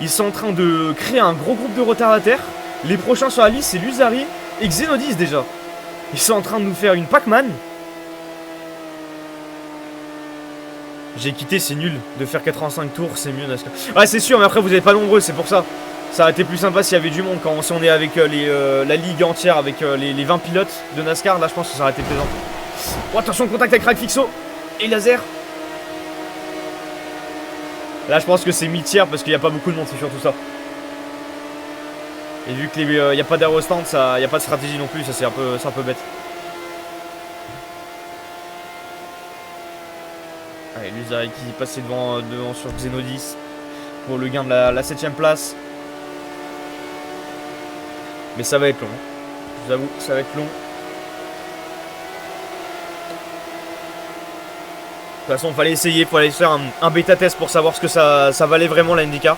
Ils sont en train de créer un gros groupe de retardataires. Les prochains sur la liste, c'est Luzari et Xenodis déjà. Ils sont en train de nous faire une Pac-Man. J'ai quitté, c'est nul. De faire 85 tours, c'est mieux NASCAR. Ouais, c'est sûr, mais après, vous n'êtes pas nombreux, c'est pour ça. Ça aurait été plus sympa s'il y avait du monde. Si on est avec la ligue entière, avec les 20 pilotes de NASCAR, là, je pense que ça aurait été plaisant. Oh, attention, contact avec Rafixo et Laser. Là, je pense que c'est mi-tiers parce qu'il n'y a pas beaucoup de monde, c'est surtout ça. Et vu qu'il n'y a pas d'aérostand, il n'y a pas de stratégie non plus, ça c'est un peu bête. Allez, Luzari qui est passé devant sur Xenodis pour le gain de la 7ème place. Mais ça va être long. Je vous avoue, ça va être long. De toute façon, il fallait essayer, il fallait faire un bêta test pour savoir ce que ça valait vraiment la IndyCar.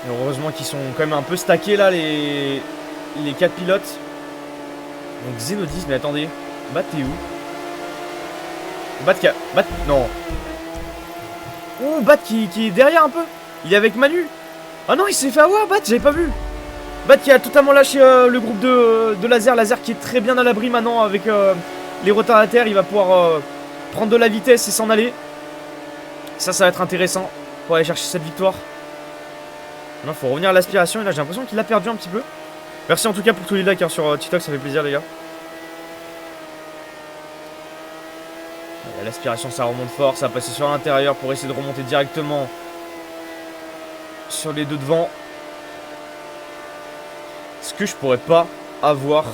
Et heureusement qu'ils sont quand même un peu stackés là, les 4 pilotes. Donc Xenodis, mais attendez, Bat t'es où? Bat non. Oh, Bat qui est derrière un peu. Il est avec Manu. Ah non, il s'est fait avoir, Bat, j'avais pas vu. Bat qui a totalement lâché le groupe de Laser. Laser qui est très bien à l'abri maintenant avec les retardataires. Il va pouvoir prendre de la vitesse et s'en aller. Ça va être intéressant pour aller chercher cette victoire. Maintenant, faut revenir à l'aspiration. Et là, j'ai l'impression qu'il a perdu un petit peu. Merci en tout cas pour tous les likes hein, sur TikTok, ça fait plaisir, les gars. L'aspiration, ça remonte fort. Ça va passer sur l'intérieur pour essayer de remonter directement sur les deux devant. Est-ce que je pourrais pas avoir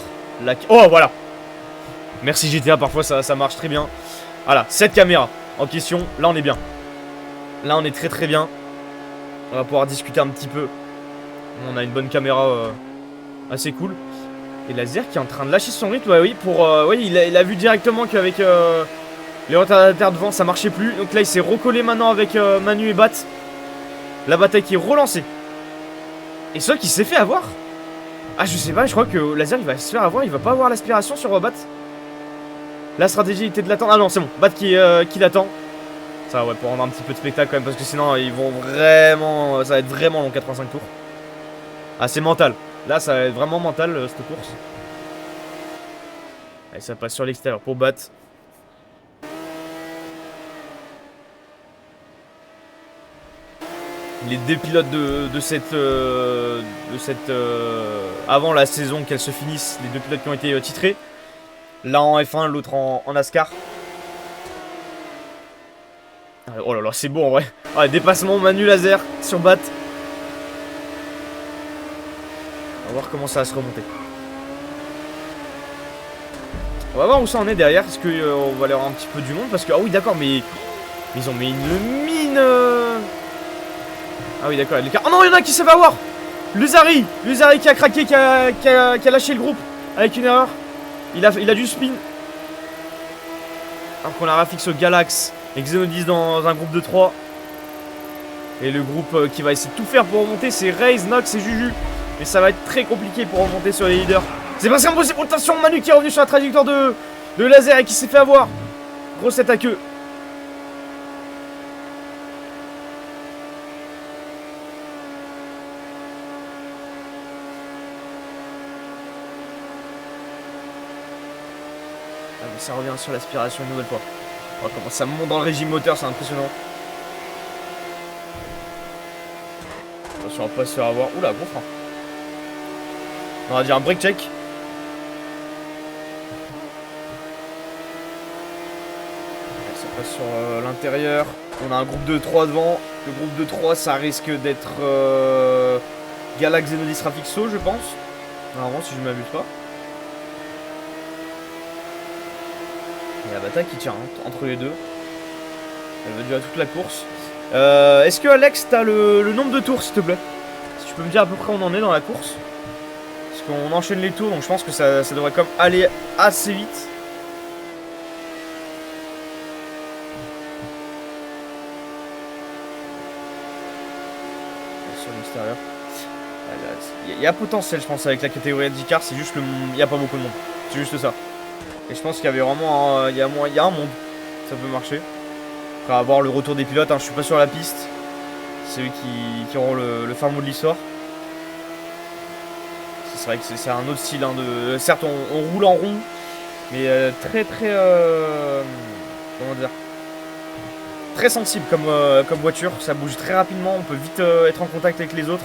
la... Oh, voilà. Merci GTA, parfois ça marche très bien. Voilà, cette caméra en question. Là, on est bien. Là, on est très bien. On va pouvoir discuter un petit peu. On a une bonne caméra assez cool. Et Laser qui est en train de lâcher son rythme. Ouais, oui, ouais, il a vu directement qu'avec les retardataires devant, ça marchait plus. Donc là, il s'est recollé maintenant avec Manu et Bat. La bataille qui est relancée. Et seul qui s'est fait avoir. Ah, je sais pas, je crois que Laser il va se faire avoir. Il va pas avoir l'aspiration sur Bat. La stratégie était de l'attendre. Ah non, c'est bon. Bat qui l'attend. Ça, ouais, pour rendre un petit peu de spectacle quand même. Parce que sinon, ils vont vraiment. Ça va être vraiment long 85 tours. Ah, c'est mental. Là, ça va être vraiment mental cette course. Allez, ça passe sur l'extérieur pour Bat. Les deux pilotes de cette avant la saison qu'elle se finisse, les deux pilotes qui ont été titrés, l'un en F1, l'autre en NASCAR. Oh là là, c'est bon en vrai. Ah, dépassement Manu Laser sur Bat. On va voir comment ça va se remonter. On va voir où ça en est derrière. Est-ce qu'on va aller avoir un petit peu du monde? Parce que, ah oui, d'accord, mais ils ont mis une mine. Ah oui, d'accord. Oh non, il y en a qui se fait avoir. Luzari qui a craqué, qui a lâché le groupe avec une erreur. Il a du spin. Alors qu'on a Rafixo Galax et Xenodis dans un groupe de 3. Et le groupe qui va essayer de tout faire pour remonter, c'est Raze, Nox et Juju. Mais ça va être très compliqué pour remonter sur les leaders. C'est presque impossible. Attention, Manu qui est revenu sur la trajectoire de Laser et qui s'est fait avoir. Grosse tête à queue. Ah, mais ça revient sur l'aspiration une nouvelle fois. Oh, comment ça monte dans le régime moteur, c'est impressionnant. Attention, on va pas se faire avoir. Oula, gros frein. On va dire un break check. sur l'intérieur. On a un groupe de 3 devant. Le groupe de 3, ça risque d'être Galax, Xenodis, Rafixo, je pense. Normalement, si je ne m'abuse pas. Il y a la bataille qui tient hein, entre les deux. Elle va durer toute la course. Est-ce que Alex, t'as le nombre de tours, s'il te plaît? Si tu peux me dire à peu près où on en est dans la course. Parce qu'on enchaîne les tours, donc je pense que ça devrait comme aller assez vite. Sur l'extérieur. Il y a potentiel, je pense, avec la catégorie IndyCar. C'est juste il n'y a pas beaucoup de monde. C'est juste ça. Et je pense qu'il y avait vraiment il y a un monde. Ça peut marcher. Après avoir le retour des pilotes, hein, je suis pas sur la piste. C'est eux qui auront le fin mot de l'histoire. C'est vrai que c'est un autre style. Hein, certes, on roule en rond. Mais très. Comment dire? Très sensible comme voiture. Ça bouge très rapidement. On peut vite être en contact avec les autres.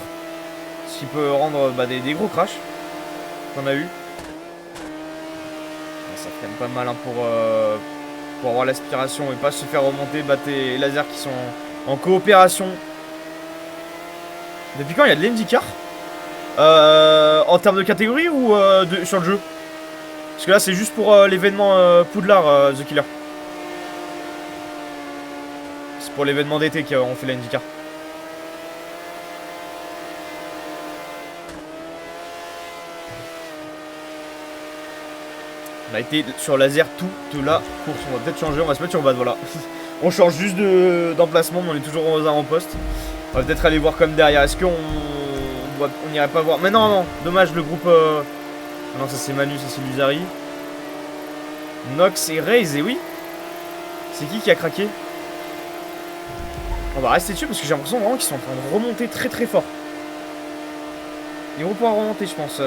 Ce qui peut rendre des gros crashs. Qu'on a eu. Ça freine pas mal hein, pour avoir l'aspiration et pas se faire remonter. Tes lasers qui sont en coopération. Depuis quand il y a de l'IndyCar en termes de catégorie ou sur le jeu? Parce que là c'est juste pour l'événement Poudlard The Killer. C'est pour l'événement d'été qu'on fait l'IndyCar. On a été sur laser toute la course. On va peut-être changer, on va se mettre sur base, voilà. On change juste d'emplacement, mais on est toujours aux avant-postes. On va peut-être aller voir comme derrière. Est-ce qu'on n'irait pas voir? Mais non, dommage, le groupe... Ah non, ça c'est Manu, ça c'est Luzari. Nox et Raze, et oui. C'est qui a craqué? On va rester dessus parce que j'ai l'impression vraiment qu'ils sont en train de remonter très fort. Ils vont pouvoir remonter, je pense.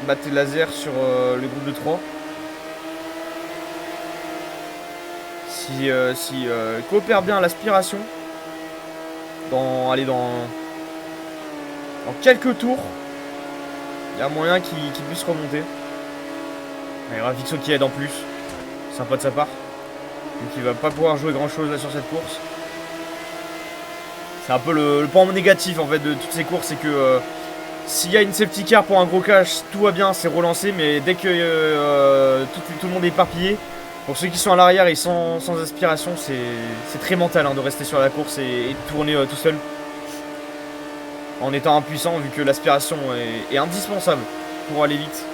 Battre laser sur le groupe de 3. Si coopère bien l'aspiration. Dans quelques tours. Il y a moyen qu'il puisse remonter. Il y aura Vixo qui aide en plus. Sympa de sa part. Donc il va pas pouvoir jouer grand chose là sur cette course. C'est un peu le point négatif en fait de toutes ces courses, c'est que s'il y a une safety car pour un gros cash, tout va bien, c'est relancé, mais dès que tout le monde est éparpillé, pour ceux qui sont à l'arrière et sans aspiration, c'est très mental hein, de rester sur la course et de tourner tout seul. En étant impuissant, vu que l'aspiration est indispensable pour aller vite.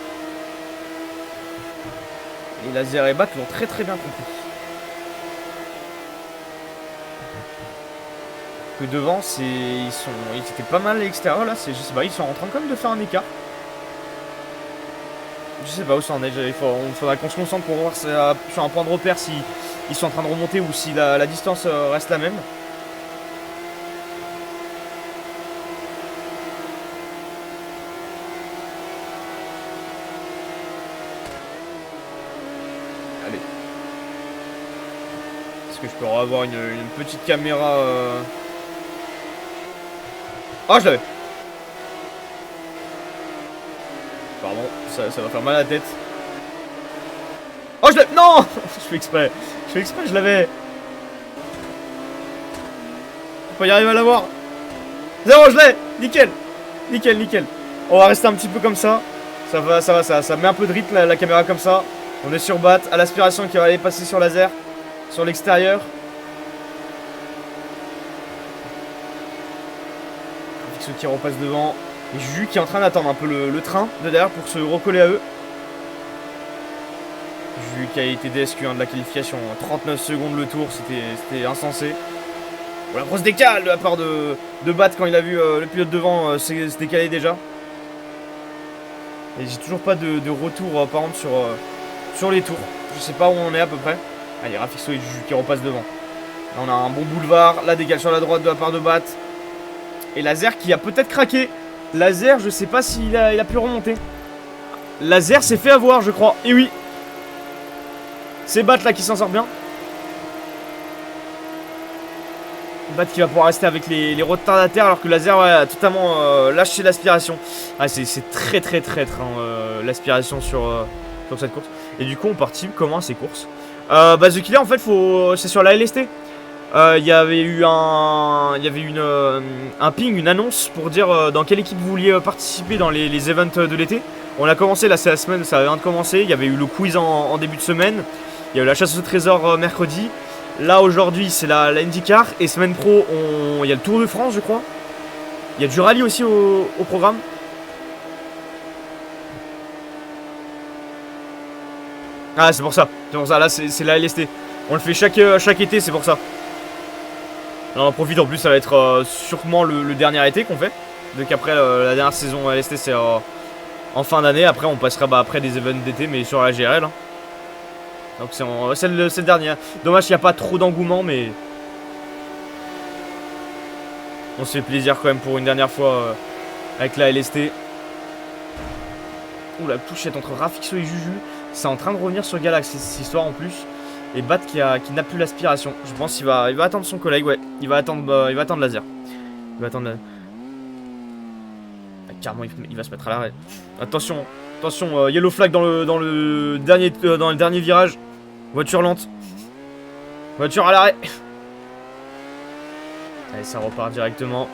Et Laser et Bat l'ont très bien compris. Que devant, ils étaient pas mal à l'extérieur là, je sais pas, ils sont en train quand même de faire un écart. Je sais pas où ça en est, il faudra qu'on se concentre pour voir sur un point de repère si ils sont en train de remonter ou si la distance reste la même. Allez. Est-ce que je peux avoir une petite caméra Oh, je l'avais. Pardon, ça va faire mal à la tête. Oh, je l'avais. Non. Je fais exprès, je l'avais. On peut y arriver à l'avoir. 0, je l'ai. Nickel. On va rester un petit peu comme ça. Ça met un peu de rythme la caméra comme ça. On est sur Bat, à l'aspiration qui va aller passer sur laser. Sur l'extérieur. Ceux qui repassent devant. Et Juju qui est en train d'attendre un peu le train de derrière pour se recoller à eux. Juju qui a été DSQ1 de la qualification. 39 secondes le tour, c'était insensé. Bon, la grosse décale de la part de Bat quand il a vu le pilote devant se décaler déjà. Et j'ai toujours pas de retour par contre sur les tours. Je sais pas où on est à peu près. Allez, Rafixo et Juju qui repassent devant. Là on a un bon boulevard. La décale sur la droite de la part de Bat. Et Laser qui a peut-être craqué. Laser, je sais pas s'il a pu remonter. Laser s'est fait avoir, je crois. Et oui. C'est Bat là qui s'en sort bien. Bat qui va pouvoir rester avec les retardataires alors que Laser a totalement lâché l'aspiration. Ah, c'est très traître hein, l'aspiration sur cette course. Et du coup on participe comment à ces courses? Bah The Killer en fait c'est sur la LST. Il y avait eu un ping, une annonce pour dire dans quelle équipe vous vouliez participer dans les events de l'été. On a commencé, là c'est la semaine, ça vient de commencer. Il y avait eu le quiz en début de semaine. Il y a eu la chasse au trésor mercredi. Là aujourd'hui c'est la IndyCar. Et semaine pro, il y a le Tour de France je crois. Il y a du rallye aussi au programme. Ah c'est pour ça, là c'est la LST. On le fait chaque été, c'est pour ça. Là on en profite, en plus ça va être sûrement le dernier été qu'on fait. Donc après la dernière saison LST c'est en fin d'année. Après on passera après des events d'été mais sur la GRL hein. Donc c'est le dernier. Dommage qu'il n'y a pas trop d'engouement mais on se fait plaisir quand même pour une dernière fois avec la LST. Ouh la touchette entre Rafixo et Juju. C'est en train de revenir sur Galax cette histoire en plus. Et Bat qui n'a plus l'aspiration. Je pense qu'il va attendre son collègue, ouais. Il va attendre Laser. Il va attendre. Ah, carrément, il va se mettre à l'arrêt. Attention, yellow flag dans le dernier virage. Voiture lente. Voiture à l'arrêt. Allez, ça repart directement.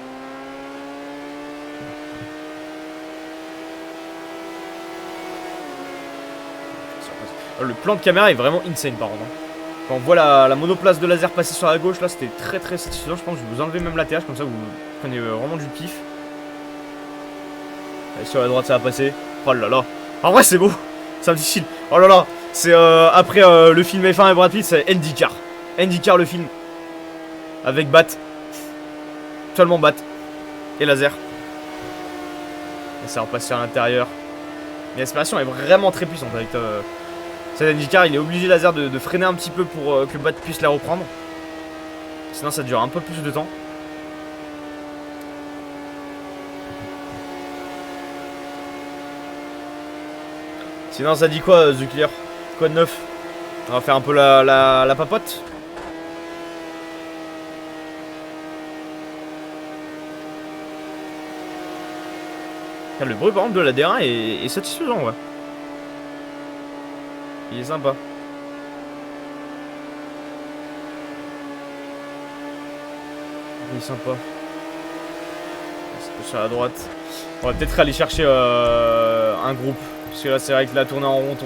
Le plan de caméra est vraiment insane par contre. Quand on voit la monoplace de laser passer sur la gauche, là c'était très satisfaisant. Je pense que je vais vous enlever même la TH, comme ça vous prenez vraiment du pif. Allez, sur la droite ça va passer. Oh là là. En vrai c'est beau. Ça me dit. Oh là là. C'est après le film F1 et Brad Pitt, c'est IndyCar. IndyCar le film. Avec Bat. Seulement Bat. Et laser. Et ça va repasser à l'intérieur. Mais l'aspiration est vraiment très puissante avec cet IndyCar. Il est obligé laser de freiner un petit peu pour que Bat puisse la reprendre. Sinon ça dure un peu plus de temps. Sinon ça dit quoi The Killer? Quoi de neuf? On va faire un peu la papote. Le bruit par exemple de la D1 est satisfaisant ouais. Il est sympa. Il est sympa. C'est sur la droite. On va peut-être aller chercher un groupe. Parce que là c'est vrai que la tourner en rond.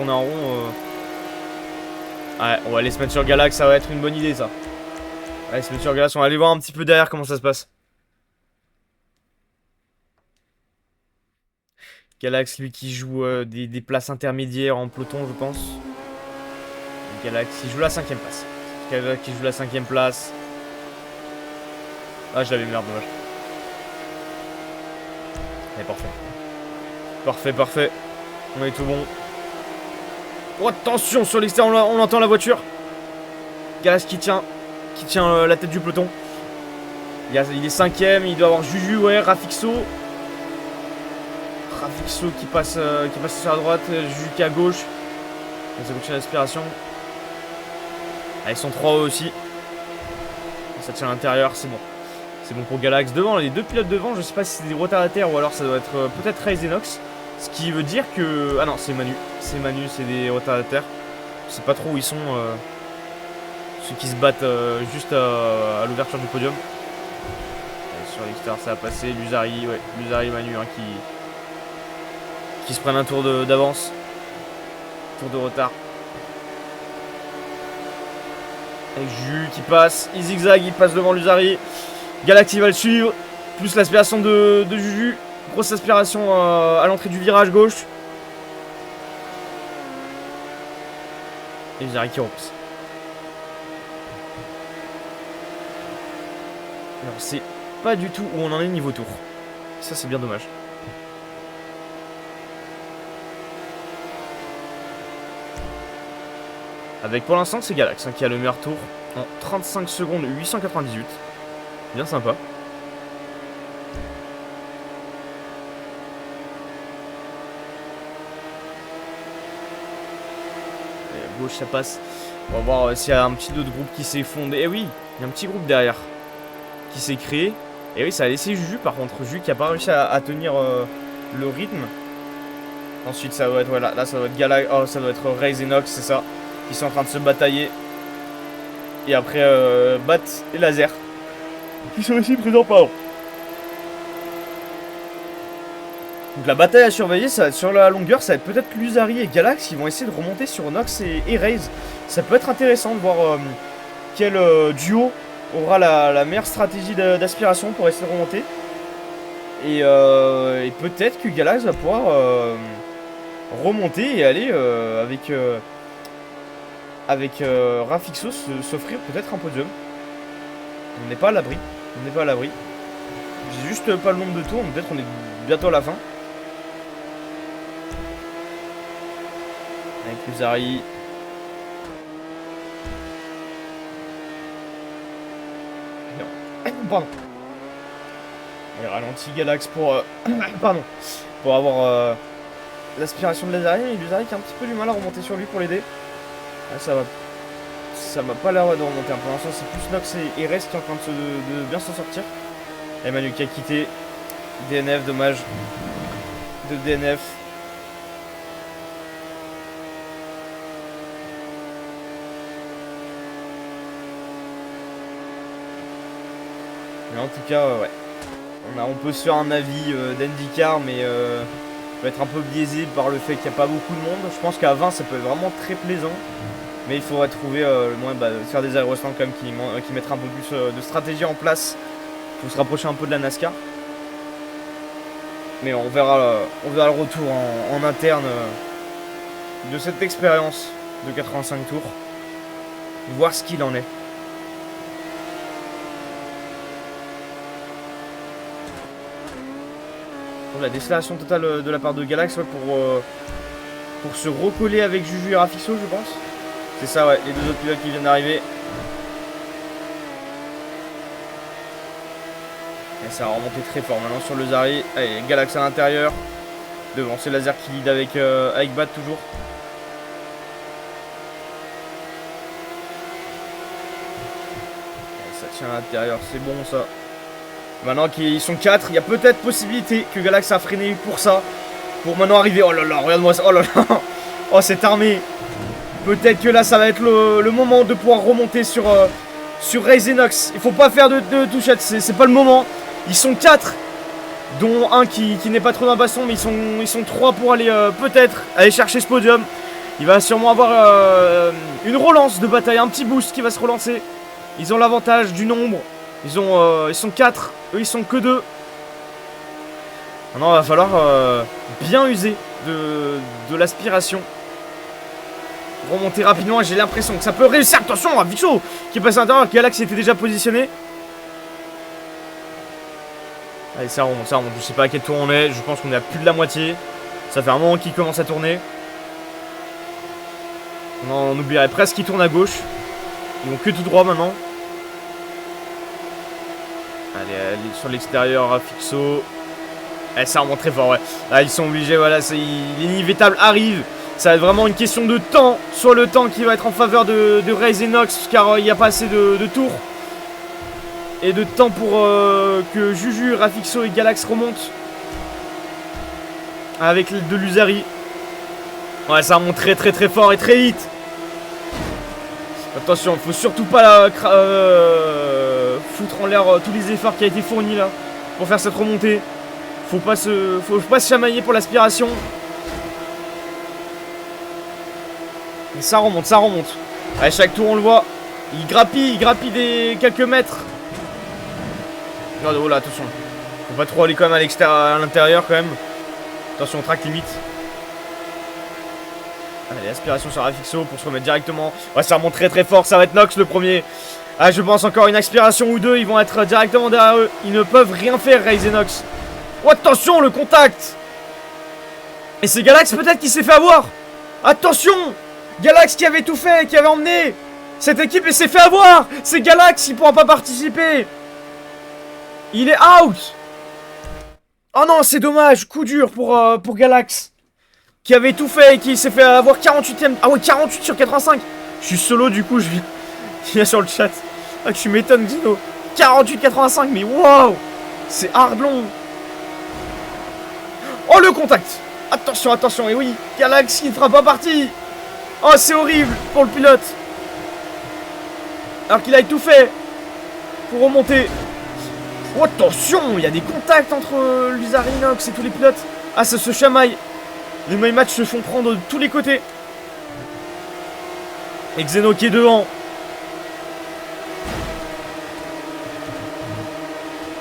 Ouais, on va aller se mettre sur Galax, ça va être une bonne idée ça. Allez, se mettre sur Galax, on va aller voir un petit peu derrière comment ça se passe. Galax, lui qui joue des places intermédiaires en peloton, je pense. Galax, il joue la 5ème place. Galax qui joue la 5ème place. Ah, je l'avais merde, dommage. Allez, parfait. Parfait. On est tout bon. Oh, attention sur l'extérieur, on entend la voiture. Galax qui tient la tête du peloton. Il est 5ème, il doit avoir Juju, ouais, Rafixo. Rafixo qui passe sur la droite, Juju qui est à gauche. Ça continue l'aspiration. Ah, ils sont 3 aussi. Ça tient à l'intérieur, c'est bon. C'est bon pour Galax. Devant, les deux pilotes devant, je sais pas si c'est des retardataires ou alors ça doit être peut-être Raze Enox. Ce qui veut dire que... Ah non, c'est Manu. C'est des retardataires. Je sais pas trop où ils sont. Ceux qui se battent juste à l'ouverture du podium. Allez, sur l'extérieur, ça va passer. Luzari, ouais. Luzari et Manu hein, qui se prennent un tour d'avance. Tour de retard. Avec Juju qui passe. Il zigzag, il passe devant Luzari. Galax il va le suivre. Plus l'aspiration de Juju. Grosse aspiration à l'entrée du virage gauche. Et Luzari qui repousse. Alors c'est pas du tout où on en est niveau tour. Ça c'est bien dommage. Avec pour l'instant c'est Galax hein, qui a le meilleur tour en 35 secondes 898. Bien sympa. Et à gauche ça passe. On va voir s'il y a un petit autre groupe qui s'est fondé. Eh oui, il y a un petit groupe derrière qui s'est créé. Et oui, ça a laissé Juju par contre. Juju qui a pas réussi à tenir le rythme. Ensuite ça doit être, voilà, là ça doit être Galax. Oh, ça doit être Raze Enox, c'est ça. qui sont en train de se batailler. Et après, Bat et Laser qui sont aussi présents, pardon. Donc la bataille à surveiller, ça va être sur la longueur, ça va être peut-être Lusari et Galax qui vont essayer de remonter sur Nox et Raze. Ça peut être intéressant de voir quel duo aura la meilleure stratégie d'aspiration pour essayer de remonter. Et peut-être que Galax va pouvoir remonter et aller avec Rafixo s'offrir peut-être un podium. On n'est pas à l'abri. On n'est pas à l'abri. J'ai juste pas le nombre de tours, peut-être on est bientôt à la fin. Avec Lusari. Pardon. Il ralentit Galax pour pardon. Pour avoir l'aspiration de Lusari. Et Lusari qui a un petit peu du mal à remonter sur lui pour l'aider. Ah, ça m'a pas l'air de remonter. Pour l'instant c'est plus Nox et Rest qui est en train de bien s'en sortir. Emmanuel qui a quitté. DNF, dommage. De DNF. Mais en tout cas, ouais. On peut se faire un avis d'IndyCar, mais peut être un peu biaisé par le fait qu'il n'y a pas beaucoup de monde. Je pense qu'à 20, ça peut être vraiment très plaisant. Mais il faudrait trouver le moyen de faire des aéroslams quand même qui mettraient un peu plus de stratégie en place. Il faut se rapprocher un peu de la NASCAR. Mais on verra le retour en interne de cette expérience de 85 tours. Voir ce qu'il en est. La décélération totale de la part de Galax, ouais, pour se recoller avec Juju et Rafixo, je pense. C'est ça, ouais, les deux autres pilotes qui viennent d'arriver. Et ça va remonter très fort maintenant sur le Zari. Allez, Galax à l'intérieur. Devant, c'est Laser qui lead avec Bat toujours. Et ça tient à l'intérieur, c'est bon ça. Maintenant qu'ils sont 4, il y a peut-être possibilité que Galax a freiné pour ça. Pour maintenant arriver. Oh là là, regarde-moi ça. Oh là là. Oh, cette armée. Peut-être que là, ça va être le moment de pouvoir remonter sur Raze et Nox. Il faut pas faire de touchette, c'est pas le moment. Ils sont 4, dont un qui n'est pas trop d'un baston, mais ils sont 3 pour aller peut-être aller chercher ce podium. Il va sûrement avoir une relance de bataille, un petit boost qui va se relancer. Ils ont l'avantage du nombre. Ils sont 4, eux ils sont que 2. Maintenant il va falloir bien user de l'aspiration. Remonter rapidement, j'ai l'impression que ça peut réussir. Attention à Vixo qui est passé à l'intérieur, Galax était déjà positionné. Allez, ça remonte, ça remonte. Je sais pas à quel tour on est, je pense qu'on est à plus de la moitié. Ça fait un moment qu'il commence à tourner. On oublierait presque qu'ils tournent à gauche. Ils vont que tout droit maintenant. Allez, sur l'extérieur, Rafixo. Eh, ça remonte très fort, ouais. Là, ils sont obligés, voilà, l'inévitable arrive. Ça va être vraiment une question de temps. Soit le temps qui va être en faveur de Raze et Nox, car il n'y a pas assez de tours. Et de temps pour que Juju, Rafixo et Galax remontent. Avec de Lusari. Ouais, ça remonte très très très fort et très vite. Attention, faut surtout pas foutre en l'air tous les efforts qui a été fournis là pour faire cette remontée. Faut pas se chamailler pour l'aspiration. Et ça remonte, ça remonte. À chaque tour on le voit. Il grappille des quelques mètres. Oh là, attention. Faut pas trop aller quand même à l'intérieur quand même. Attention, track limite. Allez, aspiration sur Rafixo pour se remettre directement. Ouais, ça remonte très très fort. Ça va être Nox le premier. Ah, je pense encore une aspiration ou deux. Ils vont être directement derrière eux. Ils ne peuvent rien faire, Raze et Nox. Oh, attention, le contact. Et c'est Galax peut-être qui s'est fait avoir. Attention, Galax qui avait tout fait, qui avait emmené cette équipe et s'est fait avoir. C'est Galax, il pourra pas participer. Il est out. Oh non, c'est dommage. Coup dur pour Galax. Qui avait tout fait et qui s'est fait avoir 48ème. Ah ouais, 48 sur 85. Je suis solo du coup, je viens sur le chat. Ah, tu m'étonnes, Dino. 48-85, mais waouh. C'est hard long. Oh, le contact. Attention, attention. Et oui, Galax qui ne fera pas partie Oh, c'est horrible pour le pilote. Alors qu'il a tout fait pour remonter. Oh, attention, il y a des contacts entre Luzari, Inox et tous les pilotes. Ah, ça se chamaille. Les My Match se font prendre de tous les côtés. Et Xeno qui est devant.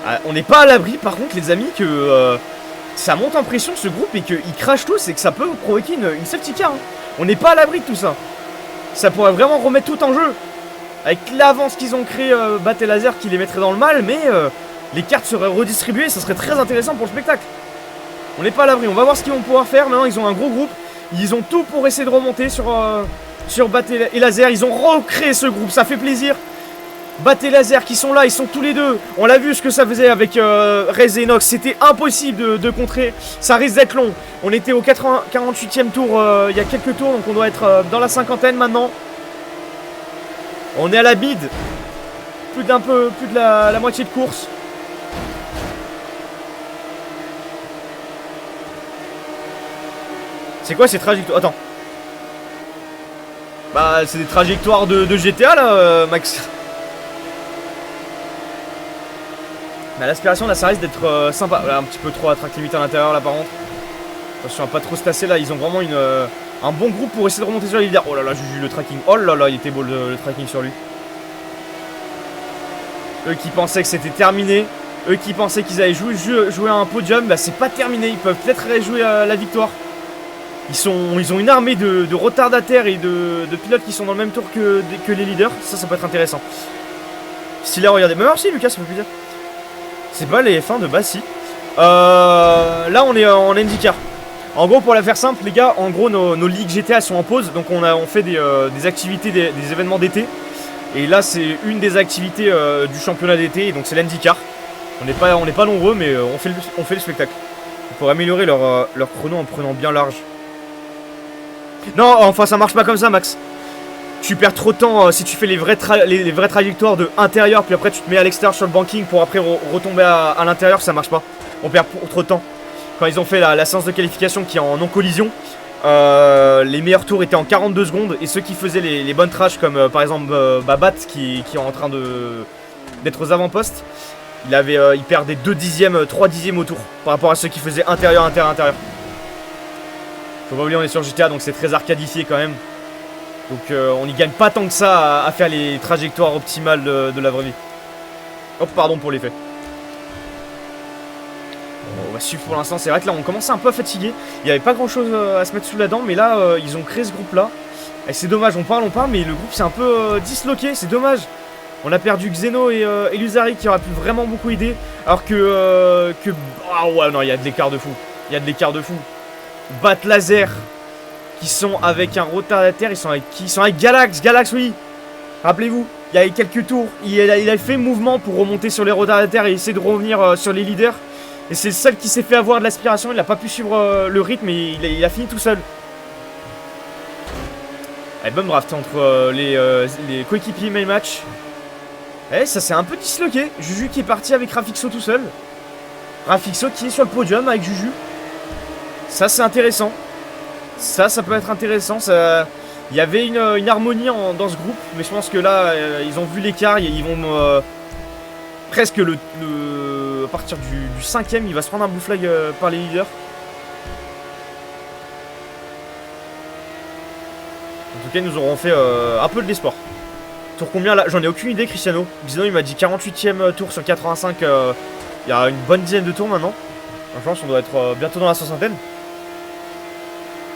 Ah, on n'est pas à l'abri, par contre, les amis, que ça monte en pression ce groupe et qu'ils crachent tous et que ça peut provoquer une safety car. Hein. On n'est pas à l'abri de tout ça. Ça pourrait vraiment remettre tout en jeu. Avec l'avance qu'ils ont créé, Bat et Laser qui les mettrait dans le mal, mais les cartes seraient redistribuées, ça serait très intéressant pour le spectacle. On n'est pas à l'abri, on va voir ce qu'ils vont pouvoir faire. Maintenant, ils ont un gros groupe, ils ont tout pour essayer de remonter sur Bat et Laser. Ils ont recréé ce groupe, ça fait plaisir. Bat et Laser qui sont là, ils sont tous les deux. On l'a vu ce que ça faisait avec Rez et Inox. C'était impossible de contrer. Ça risque d'être long. On était au 48e tour il y a quelques tours, donc on doit être dans la cinquantaine maintenant. On est à la bide. Plus de la moitié de course. C'est quoi ces trajectoires? Attends. Bah c'est des trajectoires de GTA là, Max. Mais l'aspiration là ça risque d'être sympa. Là, un petit peu trop attractivité à l'intérieur là par contre. Attention à pas trop se tasser là, ils ont vraiment un bon groupe pour essayer de remonter sur les leaders. Oh là là, Juju le tracking. Oh là là, il était beau le tracking sur lui. Eux qui pensaient que c'était terminé. Eux qui pensaient qu'ils allaient jouer à un podium. Bah c'est pas terminé, ils peuvent peut-être jouer la victoire. Ils ont une armée de retardataires et de pilotes qui sont dans le même tour que les leaders. Ça peut être intéressant. Si là regardez, mais merci Lucas, ça fait plaisir. C'est pas les F1 de Bassi. Là on est en IndyCar. En gros, pour la faire simple, les gars, en gros nos ligues GTA sont en pause. Donc on fait des activités, des événements d'été. Et là c'est une des activités du championnat d'été. Donc c'est l'IndyCar. On n'est pas nombreux, mais on fait le spectacle. Pour améliorer leur chrono en prenant bien large. Non, enfin ça marche pas comme ça, Max. Tu perds trop de temps si tu fais les vraies trajectoires de intérieur, puis après tu te mets à l'extérieur sur le banking pour après retomber à l'intérieur, ça marche pas. On perd trop de temps. Quand ils ont fait la séance de qualification qui est en non-collision, les meilleurs tours étaient en 42 secondes, et ceux qui faisaient les bonnes trash, comme par exemple Babat qui est en train d'être aux avant-postes, il perdait 2 dixièmes, 3 dixièmes au tour par rapport à ceux qui faisaient intérieur. Faut pas oublier, on est sur GTA, donc c'est très arcadifié quand même. Donc on n'y gagne pas tant que ça à faire les trajectoires optimales de la vraie vie. Hop, pardon pour l'effet. Bon, on va suivre pour l'instant. C'est vrai que là on commençait un peu à fatiguer. Il n'y avait pas grand chose à se mettre sous la dent, mais là ils ont créé ce groupe là. Et c'est dommage, on parle, mais le groupe s'est un peu disloqué, c'est dommage. On a perdu Xeno et Luzari qui auraient pu vraiment beaucoup aider. Alors que ah ouais, non, il y a de l'écart de fou. Bat Laser qui sont avec un retardataire, ils sont avec Galax. Galax, oui. Rappelez-vous, il y a quelques tours, il a fait mouvement pour remonter sur les retardataires et essayer de revenir sur les leaders. Et c'est le seul qui s'est fait avoir de l'aspiration, il n'a pas pu suivre le rythme et il a fini tout seul. Allez, bonne draft entre les coéquipiers main match. Eh, ça s'est un peu disloqué. Juju qui est parti avec Rafixo tout seul. Rafixo qui est sur le podium avec Juju. Ça c'est intéressant. Ça peut être intéressant. Il y avait une harmonie dans ce groupe. Mais je pense que là ils ont vu l'écart. Ils vont presque à partir du 5ème, il va se prendre un blue flag par les leaders. En tout cas ils nous auront fait un peu de l'espoir. Tour combien là? J'en ai aucune idée, Cristiano. Xeno il m'a dit 48ème tour sur 85. Il y a une bonne dizaine de tours maintenant. Je pense qu'on doit être bientôt dans la soixantaine.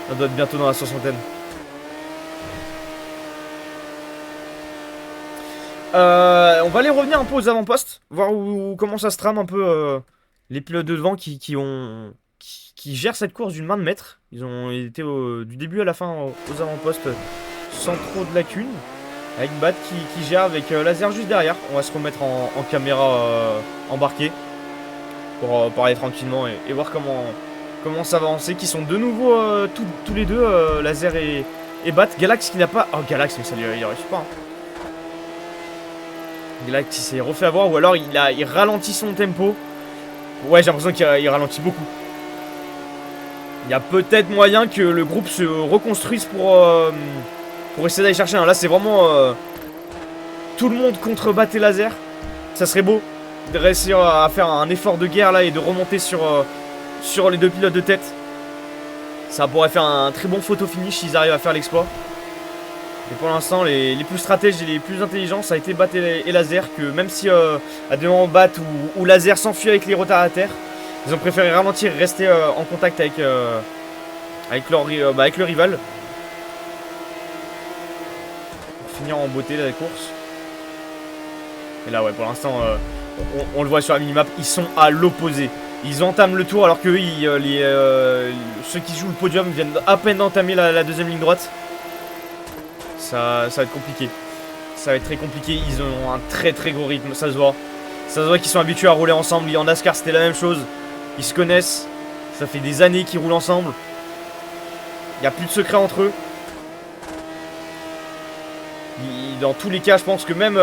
On doit être bientôt dans la soixantaine. On va aller revenir un peu aux avant-postes. Voir comment ça se trame un peu les pilotes de devant qui gèrent cette course d'une main de maître. Ils ont été du début à la fin aux avant-postes sans trop de lacunes. Avec Bat qui gère avec Laser juste derrière. On va se remettre en caméra embarquée pour parler tranquillement et voir comment ça va avancer. Qui sont de nouveau tous les deux, Laser et Bat. Galax qui n'a pas... Oh Galax, mais ça lui arrive pas. Hein. Galax qui s'est refait avoir ou alors il ralentit son tempo. Ouais, j'ai l'impression qu'il ralentit beaucoup. Il y a peut-être moyen que le groupe se reconstruise pour essayer d'aller chercher un. Là, c'est vraiment tout le monde contre Bat et Laser. Ça serait beau de réussir à faire un effort de guerre là et de remonter sur les deux pilotes de tête. Ça pourrait faire un très bon photo finish s'ils arrivent à faire l'exploit. Et pour l'instant, les plus stratèges et les plus intelligents, ça a été Bat et Laser. Que même si à deux moments Bat ou Laser s'enfuit avec les retardataires, ils ont préféré ralentir et rester en contact avec le rival. Pour finir en beauté la course. Et là, ouais, pour l'instant, on le voit sur la minimap, ils sont à l'opposé. Ils entament le tour alors que ceux qui jouent le podium viennent à peine d'entamer la deuxième ligne droite. Ça va être compliqué. Ça va être très compliqué. Ils ont un très très gros rythme, ça se voit. Ça se voit qu'ils sont habitués à rouler ensemble. En NASCAR, c'était la même chose. Ils se connaissent. Ça fait des années qu'ils roulent ensemble. Il n'y a plus de secret entre eux. Dans tous les cas, je pense que même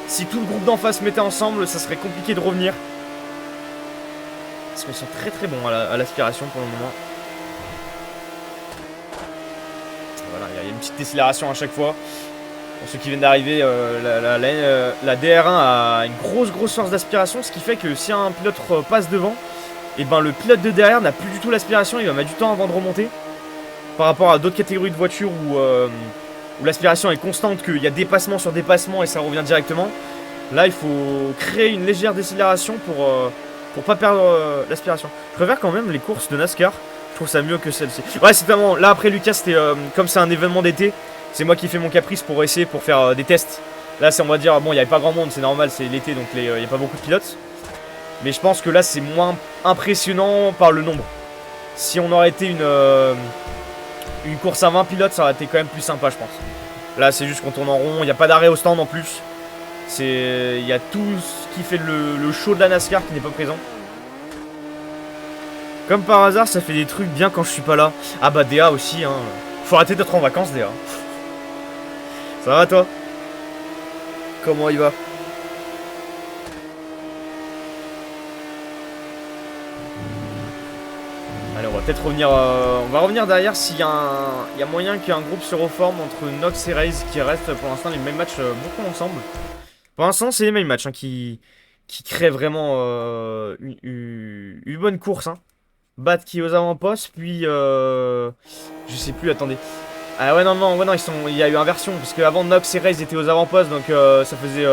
si tout le groupe d'en face se mettait ensemble, ça serait compliqué de revenir. Parce qu'ils sont très très bons à l'aspiration pour le moment. Voilà, il y a une petite décélération à chaque fois. Pour ceux qui viennent d'arriver, la DR1 a une grosse force d'aspiration, ce qui fait que si un pilote passe devant, et ben le pilote de derrière n'a plus du tout l'aspiration, il va mettre du temps avant de remonter. Par rapport à d'autres catégories de voitures où l'aspiration est constante, qu'il y a dépassement sur dépassement et ça revient directement. Là, il faut créer une légère décélération pour pas perdre l'aspiration. Je préfère quand même les courses de NASCAR. Je trouve ça mieux que celle-ci. Ouais, c'est vraiment. Là, après Lucas, c'était comme c'est un événement d'été. C'est moi qui fais mon caprice pour essayer pour faire des tests. Là, c'est on va dire bon, il n'y avait pas grand monde, c'est normal, c'est l'été donc il n'y a pas beaucoup de pilotes. Mais je pense que là, c'est moins impressionnant par le nombre. Si on aurait été une course à 20 pilotes, ça aurait été quand même plus sympa, je pense. Là, c'est juste qu'on tourne en rond. Il n'y a pas d'arrêt au stand en plus. Il y a tout ce qui fait le show de la NASCAR qui n'est pas présent. Comme par hasard, ça fait des trucs bien quand je suis pas là. Ah bah DA aussi, hein. Faut arrêter d'être en vacances, DA. Ça va toi? Comment il va? Allez, on va peut-être revenir. On va revenir derrière s'il y a moyen qu'un groupe se reforme entre Nox et Raze qui restent pour l'instant les mêmes matchs beaucoup ensemble. Pour l'instant, c'est les mêmes matchs hein, qui créent vraiment une bonne course. Hein. Bat qui est aux avant-postes, puis je sais plus, attendez. Ah ouais, non, il y a eu inversion, parce qu'avant Nox et Raze étaient aux avant-postes, donc ça faisait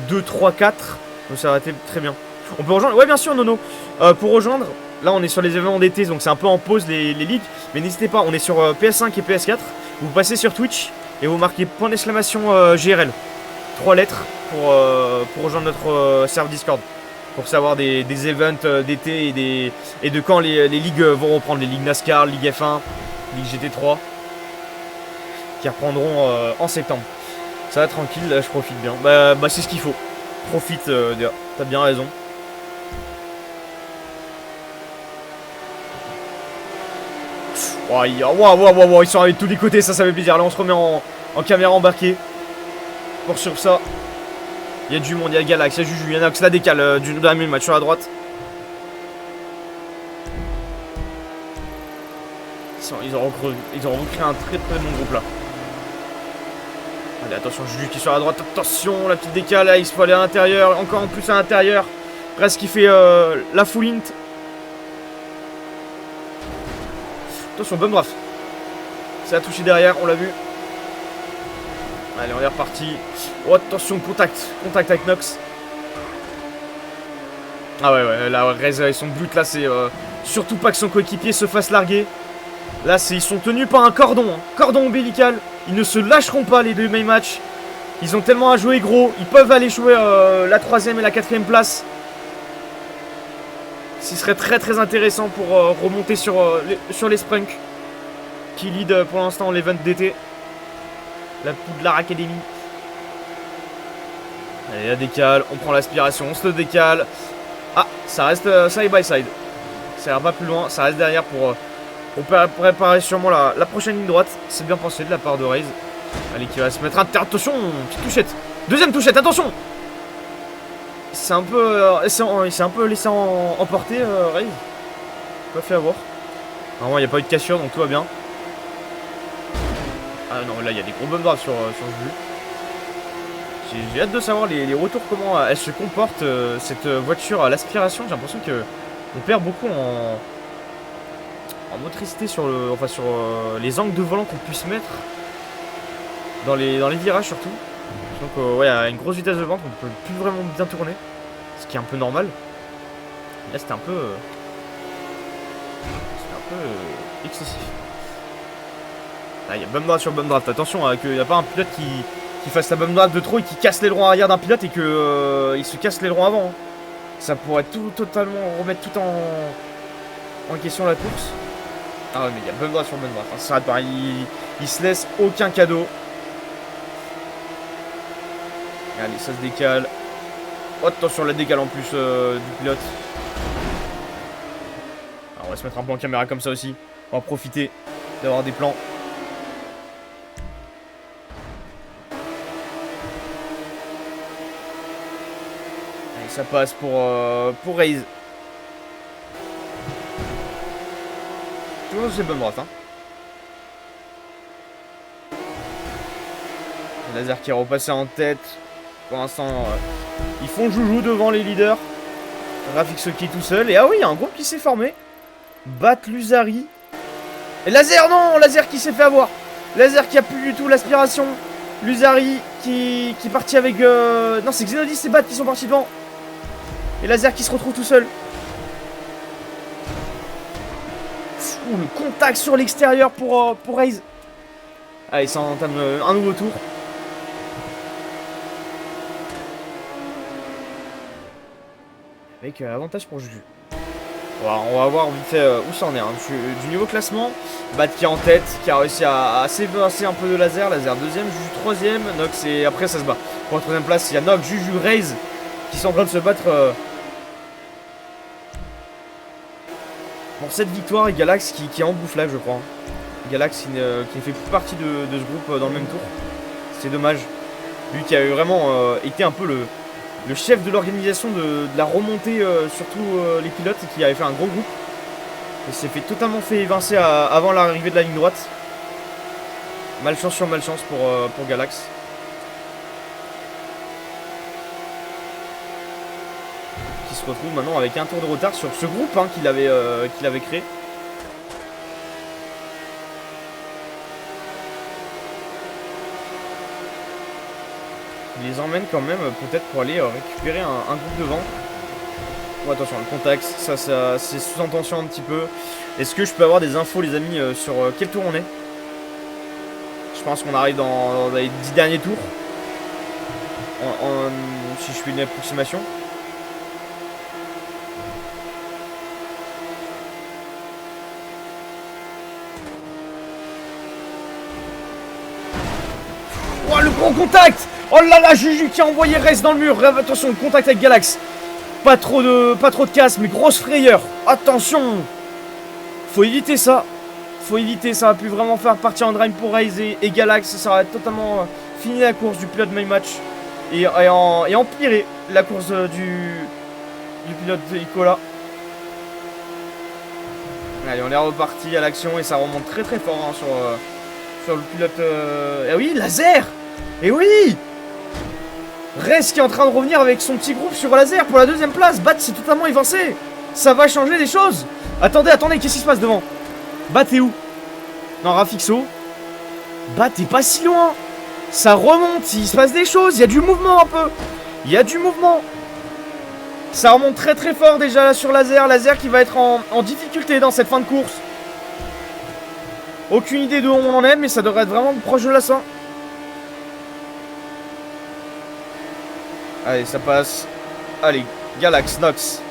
2, 3, 4. Donc ça aurait été très bien. On peut rejoindre, ouais, bien sûr, Nono. Pour rejoindre, là on est sur les événements d'été, donc c'est un peu en pause les ligues. Mais n'hésitez pas, on est sur PS5 et PS4. Vous passez sur Twitch et vous marquez point d'exclamation GRL. 3 lettres pour rejoindre notre serveur Discord. Pour savoir des events d'été et de quand les ligues vont reprendre. Les ligues NASCAR, Ligue F1, Ligue GT3. Qui reprendront en septembre. Ça va tranquille, là je profite bien. Bah c'est ce qu'il faut. Profite, t'as bien raison. Wow, ils sont arrivés de tous les côtés, ça fait plaisir. Là on se remet en caméra embarquée. Pour sur ça. Il y a du monde, il y a Galax, il y a Juju, il y a Nox, la décale du dernier match sur la droite. Ils ont recréé un très bon groupe là. Allez, attention, Juju qui est sur la droite, attention, la petite décale, là, il se faut aller à l'intérieur, encore en plus à l'intérieur. Reste qui fait la full int. Attention, bonne draft. C'est à toucher derrière, on l'a vu. Allez, on est reparti. Oh, attention, contact avec Nox. Ah ouais, là, Raze et son but, là, c'est surtout pas que son coéquipier se fasse larguer. Là, ils sont tenus par un cordon, hein. Cordon ombilical. Ils ne se lâcheront pas, les deux main match. Ils ont tellement à jouer gros. Ils peuvent aller jouer la 3ème et la 4ème place. Ce serait très intéressant pour remonter sur les Sprunk. Qui lead pour l'instant l'event d'été. La Poudlard Academy. Allez, la décale. On prend l'aspiration. On se le décale. Ah, ça reste side by side. Ça ira pas plus loin. Ça reste derrière pour préparer sûrement la prochaine ligne droite. C'est bien pensé de la part de Raze. Allez, qui va se mettre à terre. Attention, petite touchette. Deuxième touchette, attention. C'est un peu, il s'est un peu laissé emporter, Raze. Pas fait avoir. Normalement, il n'y a pas eu de cassure, donc tout va bien. Ah non, là, il y a des gros bump drive sur Juju. J'ai hâte de savoir les retours, comment elle se comporte, cette voiture à l'aspiration. J'ai l'impression que on perd beaucoup en motricité sur, sur les angles de volant qu'on puisse mettre dans les virages surtout. Donc ouais, à une grosse vitesse de vente, on peut plus vraiment bien tourner, ce qui est un peu normal. Là, c'était un peu excessif. Ah, il y a bum drive sur bum drive. Attention qu'il n'y a pas un pilote qui fasse la bum drive de trop et qui casse l'aileron arrière d'un pilote et que il se casse l'aileron avant. Hein. Ça pourrait totalement remettre tout en question la course. Ah ouais, mais il y a bum drive sur bum drive. Enfin, ça s'arrête pas. Il se laisse aucun cadeau. Allez, ça se décale. Oh, attention, la décale en plus du pilote. Alors, on va se mettre un peu en caméra comme ça aussi. On va profiter d'avoir des plans. Allez, ça passe pour Raze. Toujours c'est bonne droite, hein. Le laser qui est repassé en tête. Pour l'instant, ils font joujou devant les leaders. Rafix qui est tout seul. Et ah oui, il y a un groupe qui s'est formé. Bat Luzari. Et Laser, non, Laser qui s'est fait avoir. Laser qui a plus du tout l'aspiration. Luzari qui est parti avec... Non, c'est Xenodis et Bat qui sont partis devant. Et Laser qui se retrouve tout seul. Ouh, le contact sur l'extérieur pour Raze. Allez, ça entame un nouveau tour. Avec avantage pour Juju. On va voir vite fait où ça en est. Hein. Du niveau classement, Bat qui est en tête, qui a réussi à s'évincer un peu de Laser. Laser deuxième, Juju troisième, Nox et après ça se bat. Pour la troisième place, il y a Nox, Juju, Raze qui sont en train de se battre pour cette victoire. Et Galax qui est en boufflage, je crois. Hein. Galax qui ne fait plus partie de ce groupe dans le même tour. C'est dommage. Lui qui a vraiment été un peu le chef de l'organisation de la remontée, surtout les pilotes, et qui avait fait un gros groupe. Il s'est totalement fait évincer avant l'arrivée de la ligne droite. Malchance sur malchance pour Galax. Qui se retrouve maintenant avec un tour de retard sur ce groupe hein, qu'il avait créé. Il les emmène quand même peut-être pour aller récupérer un groupe devant. Oh, attention, le contact, ça c'est sous intention un petit peu. Est-ce que je peux avoir des infos les amis sur quel tour on est? Je pense qu'on arrive dans les 10 derniers tours. Si je fais une approximation. Oh le gros contact! Oh là là, Juju qui a envoyé Raze dans le mur. Attention, le contact avec Galax. Pas trop de casse, mais grosse frayeur. Attention. Faut éviter ça. Faut éviter, ça va plus vraiment faire partir en drive pour Raze et Galax. Ça va totalement fini la course du pilote My Match. Et empirer la course du pilote de Icola. Allez, on est reparti à l'action et ça remonte très très fort hein, sur le pilote. Ah oui, Laser. Et oui. Raze qui est en train de revenir avec son petit groupe sur Laser pour la deuxième place. Bat s'est totalement évincé. Ça va changer les choses. Attendez, qu'est-ce qui se passe devant? Bat est où? Non, Rafixo. Bat est pas si loin. Ça remonte, il se passe des choses. Il y a du mouvement un peu. Il y a du mouvement. Ça remonte très très fort déjà là sur Laser. Laser qui va être en difficulté dans cette fin de course. Aucune idée de où on en est, mais ça devrait être vraiment proche de la fin. Allez, ça passe. Allez, Galax, Nox.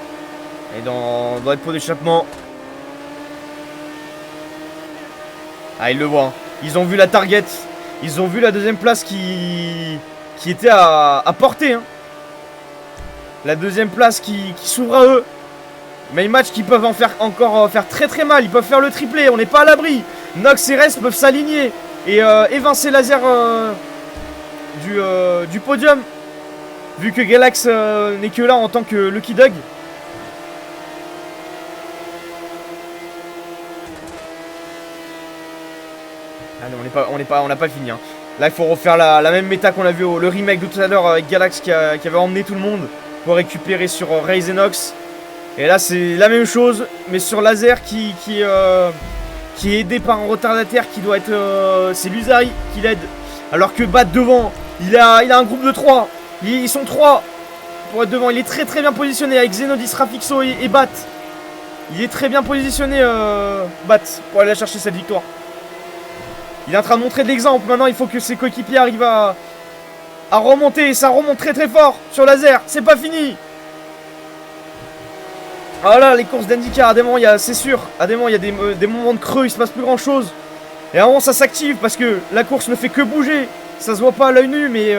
Et dans les pots d'échappement. Ah, ils le voient. Hein. Ils ont vu la target. Ils ont vu la deuxième place qui était à portée. Hein. La deuxième place qui s'ouvre à eux. Mais les matchs qui peuvent encore faire très très mal. Ils peuvent faire le triplé. On n'est pas à l'abri. Nox et Rez peuvent s'aligner et évincer Laser du podium. Vu que Galax n'est que là en tant que Lucky Dog. Ah non, on n'a pas fini. Hein. Là, il faut refaire la même méta qu'on a vu le remake de tout à l'heure avec Galax qui avait emmené tout le monde pour récupérer sur Raze et Nox. Et là, c'est la même chose, mais sur Laser qui est aidé par un retardataire qui doit être... c'est Luzari qui l'aide. Alors que Bat devant, il a un groupe de 3. Ils sont 3 pour être devant. Il est très très bien positionné avec Xenodis, Rafixo et Bat. Il est très bien positionné, Bat, pour aller chercher cette victoire. Il est en train de montrer de l'exemple. Maintenant, il faut que ses coéquipiers arrivent à remonter. Et ça remonte très très fort sur Laser. C'est pas fini. Ah là, les courses d'IndyCar, à des moments, c'est sûr. À des moments, il y a des moments de creux, il se passe plus grand chose. Et à un moment, ça s'active parce que la course ne fait que bouger. Ça se voit pas à l'œil nu, mais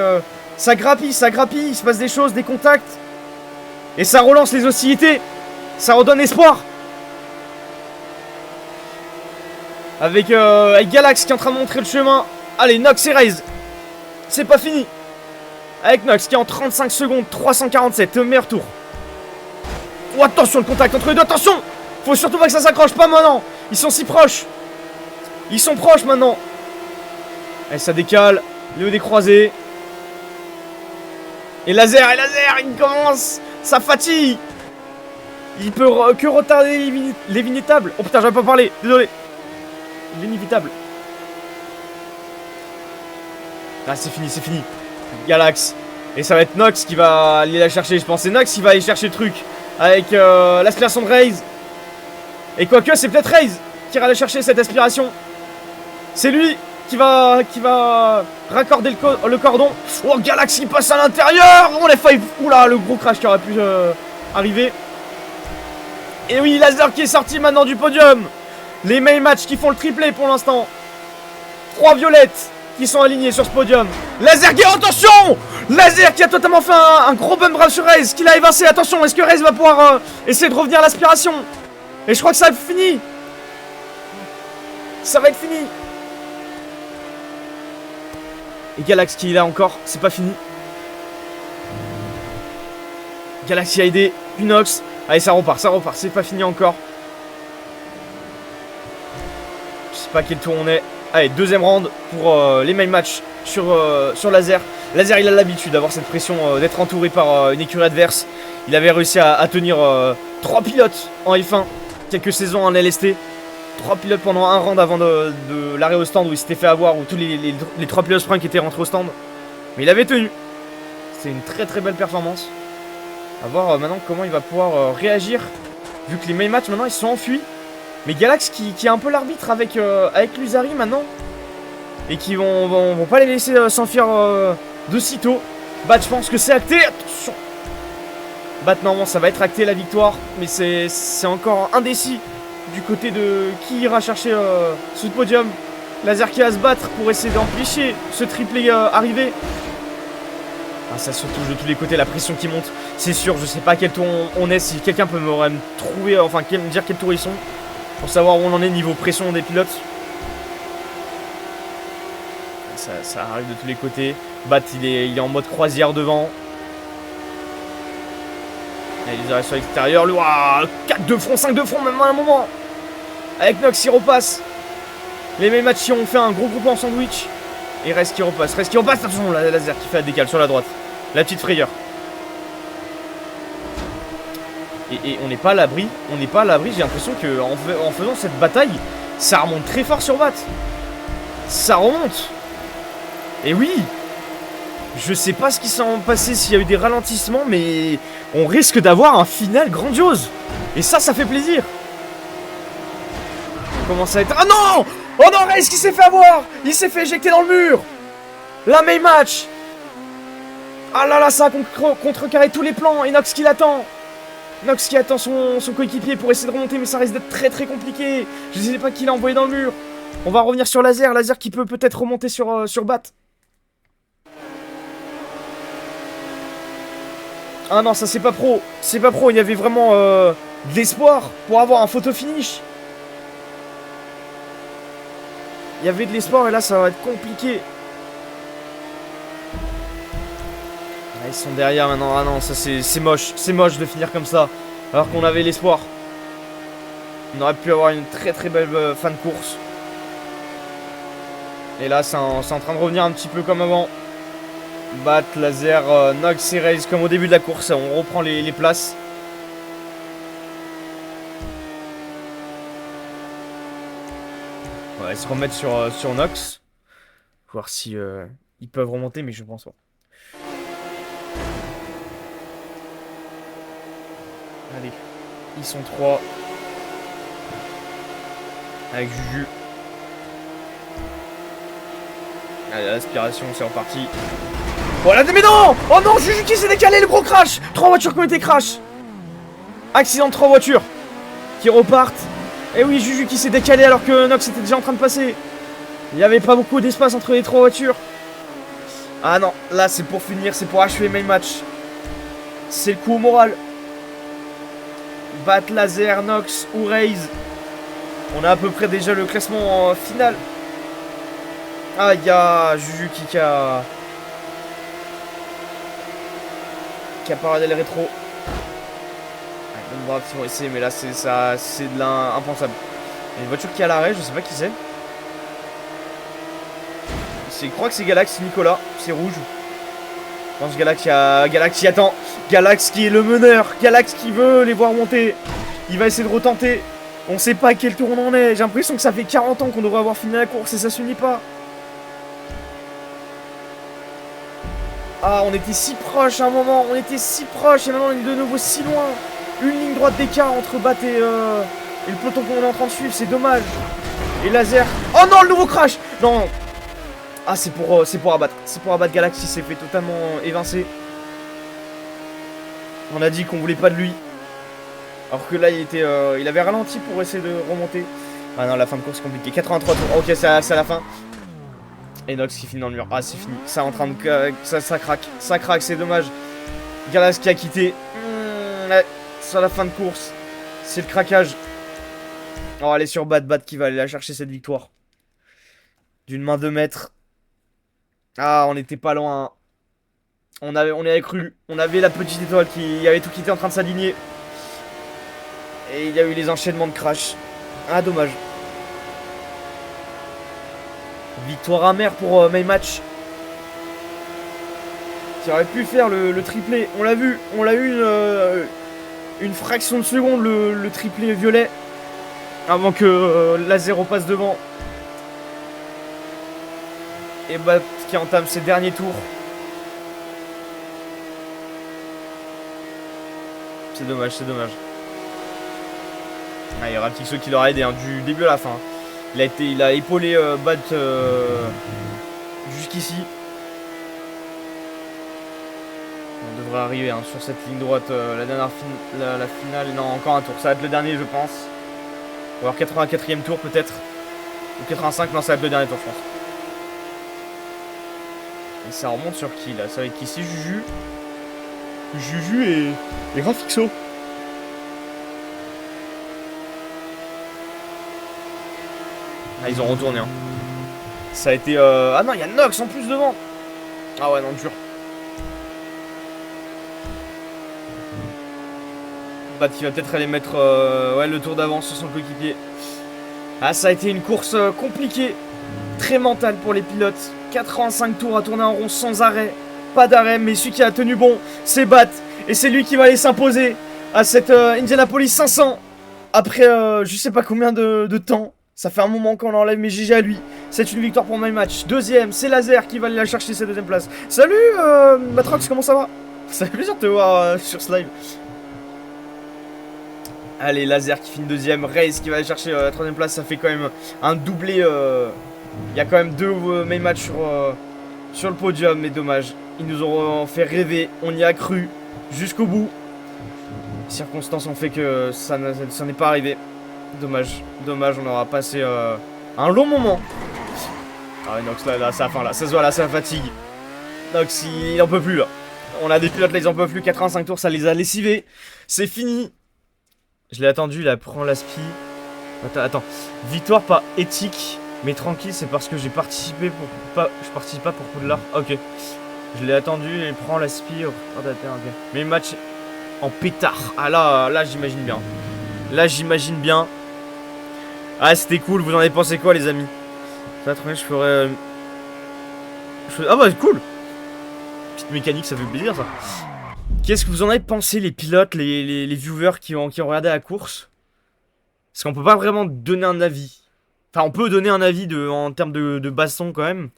ça grappille. Il se passe des choses, des contacts. Et ça relance les hostilités. Ça redonne espoir. Avec Galax qui est en train de montrer le chemin. Allez, Nox et Raze. C'est pas fini. Avec Nox qui est en 35 secondes, 347, meilleur tour. Oh, attention le contact entre les deux, attention. Faut surtout pas que ça s'accroche, pas maintenant. Ils sont si proches. Ils sont proches maintenant. Allez, ça décale. Léo des croisés. Et Laser, il commence. Ça fatigue. Il peut que retarder l'inévitable. Oh putain, j'avais pas parlé, désolé. L'inévitable. Ah, c'est fini. Galax. Et ça va être Nox qui va aller la chercher. Je pense c'est Nox qui va aller chercher le truc. Avec l'aspiration de Raze. Et quoique, c'est peut-être Raze qui ira aller chercher cette aspiration. C'est lui qui va raccorder le cordon. Oh, Galax qui passe à l'intérieur. On a failli. Oula, le gros crash qui aurait pu arriver. Et oui, Laser qui est sorti maintenant du podium. Les main match qui font le triplé pour l'instant. 3 violettes qui sont alignées sur ce podium. Laser qui... Attention, Laser qui a totalement fait un gros bump grave sur Raze. Qui l'a évincé. Attention, est-ce que Raze va pouvoir essayer de revenir à l'aspiration? Et je crois que ça va être fini. Ça va être fini. Et Galax qui est là encore. C'est pas fini. Galax qui a aidé. Unox. Allez, ça repart. C'est pas fini encore. Je sais pas quel tour on est. Allez, deuxième round pour les main match sur Laser. Laser, il a l'habitude d'avoir cette pression, d'être entouré par une écurie adverse. Il avait réussi à tenir 3 pilotes en F1, quelques saisons en LST. 3 pilotes pendant un round avant de l'arrêt au stand où il s'était fait avoir, où tous les 3 pilotes sprint qui étaient rentrés au stand. Mais il avait tenu. C'est une très très belle performance. A voir maintenant comment il va pouvoir réagir, vu que les main match maintenant ils se sont enfuis. Mais Galax qui est un peu l'arbitre avec Luzari maintenant. Et qui vont pas les laisser s'enfuir de sitôt. Bat, je pense que c'est acté. Attention. Bat, normalement ça va être acté la victoire. Mais c'est encore indécis du côté de qui ira chercher ce podium. Laser qui va se battre pour essayer d'empêcher ce triplé arrivé. Ah, ça se touche de tous les côtés, la pression qui monte. C'est sûr, je sais pas à quel tour on est. Si quelqu'un peut me trouver, enfin me dire quel tour ils sont, pour savoir où on en est niveau pression des pilotes. Ça arrive de tous les côtés. Bat, il est en mode croisière devant. Il arrive sur l'extérieur. 4 de front, 5 de front, même à un moment. Avec Nox, il repasse. Les mêmes matchs qui ont fait un gros groupe en sandwich. Et reste qui repasse. Attention, la Laser qui fait un décal sur la droite. La petite frayeur. Et on n'est pas à l'abri. J'ai l'impression qu'en faisant cette bataille, ça remonte très fort sur Bat. Ça remonte. Et oui. Je sais pas ce qui s'est passé, s'il y a eu des ralentissements, mais on risque d'avoir un final grandiose. Et ça fait plaisir. On commence à être... Ah non! Oh non, Raze qui s'est fait avoir! Il s'est fait éjecter dans le mur! La main match! Ah là là, ça a contrecarré tous les plans. Et Nox qui l'attend. Nox qui attend son coéquipier pour essayer de remonter, mais ça risque d'être très très compliqué. Je sais pas qui l'a envoyé dans le mur. On va revenir sur Laser. Laser qui peut peut-être remonter sur Bat. Ah non, ça c'est pas pro. C'est pas pro. Il y avait vraiment de l'espoir pour avoir un photo finish. Il y avait de l'espoir et là ça va être compliqué. Ah, ils sont derrière maintenant. Ah non, ça c'est moche. C'est moche de finir comme ça. Alors qu'on avait l'espoir. On aurait pu avoir une très très belle fin de course. Et là, c'est en train de revenir un petit peu comme avant. Bat, Laser, Nox et Raze comme au début de la course. On reprend les places. On va se remettre sur Nox. Voir si ils peuvent remonter, mais je pense pas. Allez, ils sont 3. Avec Juju. Allez, l'aspiration, c'est reparti. Voilà, mais non! Oh non, Juju qui s'est décalé, le gros crash! 3 voitures qui ont été crash! Accident de 3 voitures qui repartent. Et oui, Juju qui s'est décalé alors que Nox était déjà en train de passer. Il n'y avait pas beaucoup d'espace entre les 3 voitures. Ah non, là c'est pour finir, c'est pour achever main match. C'est le coup au moral. Bat, Laser, Nox ou Raze. On a à peu près déjà le classement final. Ah, il y a Juju qui a paradé le rétro. Bref, ils vont essayer, mais là c'est de l'impensable. Il y a une voiture qui est à l'arrêt, je sais pas qui c'est. Je crois que c'est Galax, Nicolas, c'est rouge. Je pense Galax qui attend. Galax qui est le meneur. Galax qui veut les voir monter. Il va essayer de retenter. On sait pas à quel tour on en est. J'ai l'impression que ça fait 40 ans qu'on devrait avoir fini la course et ça se finit pas. Ah, on était si proche à un moment. On était si proche et maintenant on est de nouveau si loin. Une ligne droite d'écart entre Bat et le peloton qu'on est en train de suivre. C'est dommage. Et Laser. Oh non, le nouveau crash. Non. Ah, c'est pour abattre. C'est pour abattre Galaxy, s'est fait totalement évincer. On a dit qu'on voulait pas de lui. Alors que là, il avait ralenti pour essayer de remonter. Ah non, la fin de course compliquée. 83 tours. Ok, c'est à la fin. Et Nox qui finit dans le mur. Ah, c'est fini. Ça en train de ça craque. Ça craque, c'est dommage. Galaxy qui a quitté. C'est à la fin de course. C'est le craquage. Oh, allez sur Bat qui va aller la chercher cette victoire. D'une main de maître. Ah, on n'était pas loin. On y avait cru. On avait la petite étoile qui avait tout quitté en train de s'aligner. Et il y a eu les enchaînements de crash. Ah, dommage. Victoire amère pour main match. Qui aurait pu faire le triplé. On l'a vu. On l'a eu une fraction de seconde, le triplé violet. Avant que Laser repasse devant. Et Bat qui entame ses derniers tours. C'est dommage, c'est dommage. Ah, il y aura Tixo qui l'aura aidé hein, du début à la fin. Il a épaulé Bat jusqu'ici. On devrait arriver hein, sur cette ligne droite. La dernière la finale. Non, encore un tour. Ça va être le dernier, je pense. Ou alors 84e tour peut-être. Ou 85, non, ça va être le dernier tour, je pense. Et ça remonte sur qui là? Ça va être qui? C'est Juju. Juju et Rafixo. Ah, ils ont retourné. Hein. Ça a été. Ah non, il y a Nox en plus devant. Ah ouais, non, dur. Bat qui va peut-être aller mettre ouais, le tour d'avance sur son coéquipier. Ah, ça a été une course compliquée. Très mentale pour les pilotes. 85 tours à tourner en rond sans arrêt. Pas d'arrêt, mais celui qui a tenu bon, c'est Bat. Et c'est lui qui va aller s'imposer à cette Indianapolis 500. Après je sais pas combien de temps. Ça fait un moment qu'on l'enlève, mais GG à lui. C'est une victoire pour my match. Deuxième, c'est Laser qui va aller la chercher cette deuxième place. Salut Matrox, comment ça va? Ça fait plaisir de te voir sur ce live. Allez, Laser qui finit deuxième. Raze qui va aller chercher la troisième place. Ça fait quand même un doublé. Il y a quand même deux main match sur le podium, mais dommage. Ils nous ont fait rêver. On y a cru jusqu'au bout. Les circonstances ont fait que ça n'est pas arrivé. Dommage, dommage, on aura passé un long moment. Ah ouais, Nox là, c'est la fin là, ça se voit là, ça fatigue. Nox il en peut plus là. On a des pilotes là, ils en peuvent plus, 85 tours, ça les a lessivés. C'est fini. Je l'ai attendu, il prend l'aspi. Attends, victoire pas éthique, mais tranquille, c'est parce que j'ai participé pour pas. Je participe pas pour coup de l'art. Ok. Je l'ai attendu, il prend l'aspi. Ok. Mais match en pétard. Ah là j'imagine bien. Là j'imagine bien. Ah c'était cool, vous en avez pensé quoi les amis? Ça très bien, je ferai Ah bah cool. Petite mécanique, ça fait plaisir ça. Qu'est-ce que vous en avez pensé, les pilotes, les viewers qui ont regardé la course? Parce qu'on peut pas vraiment donner un avis. Enfin, on peut donner un avis en termes de baston quand même.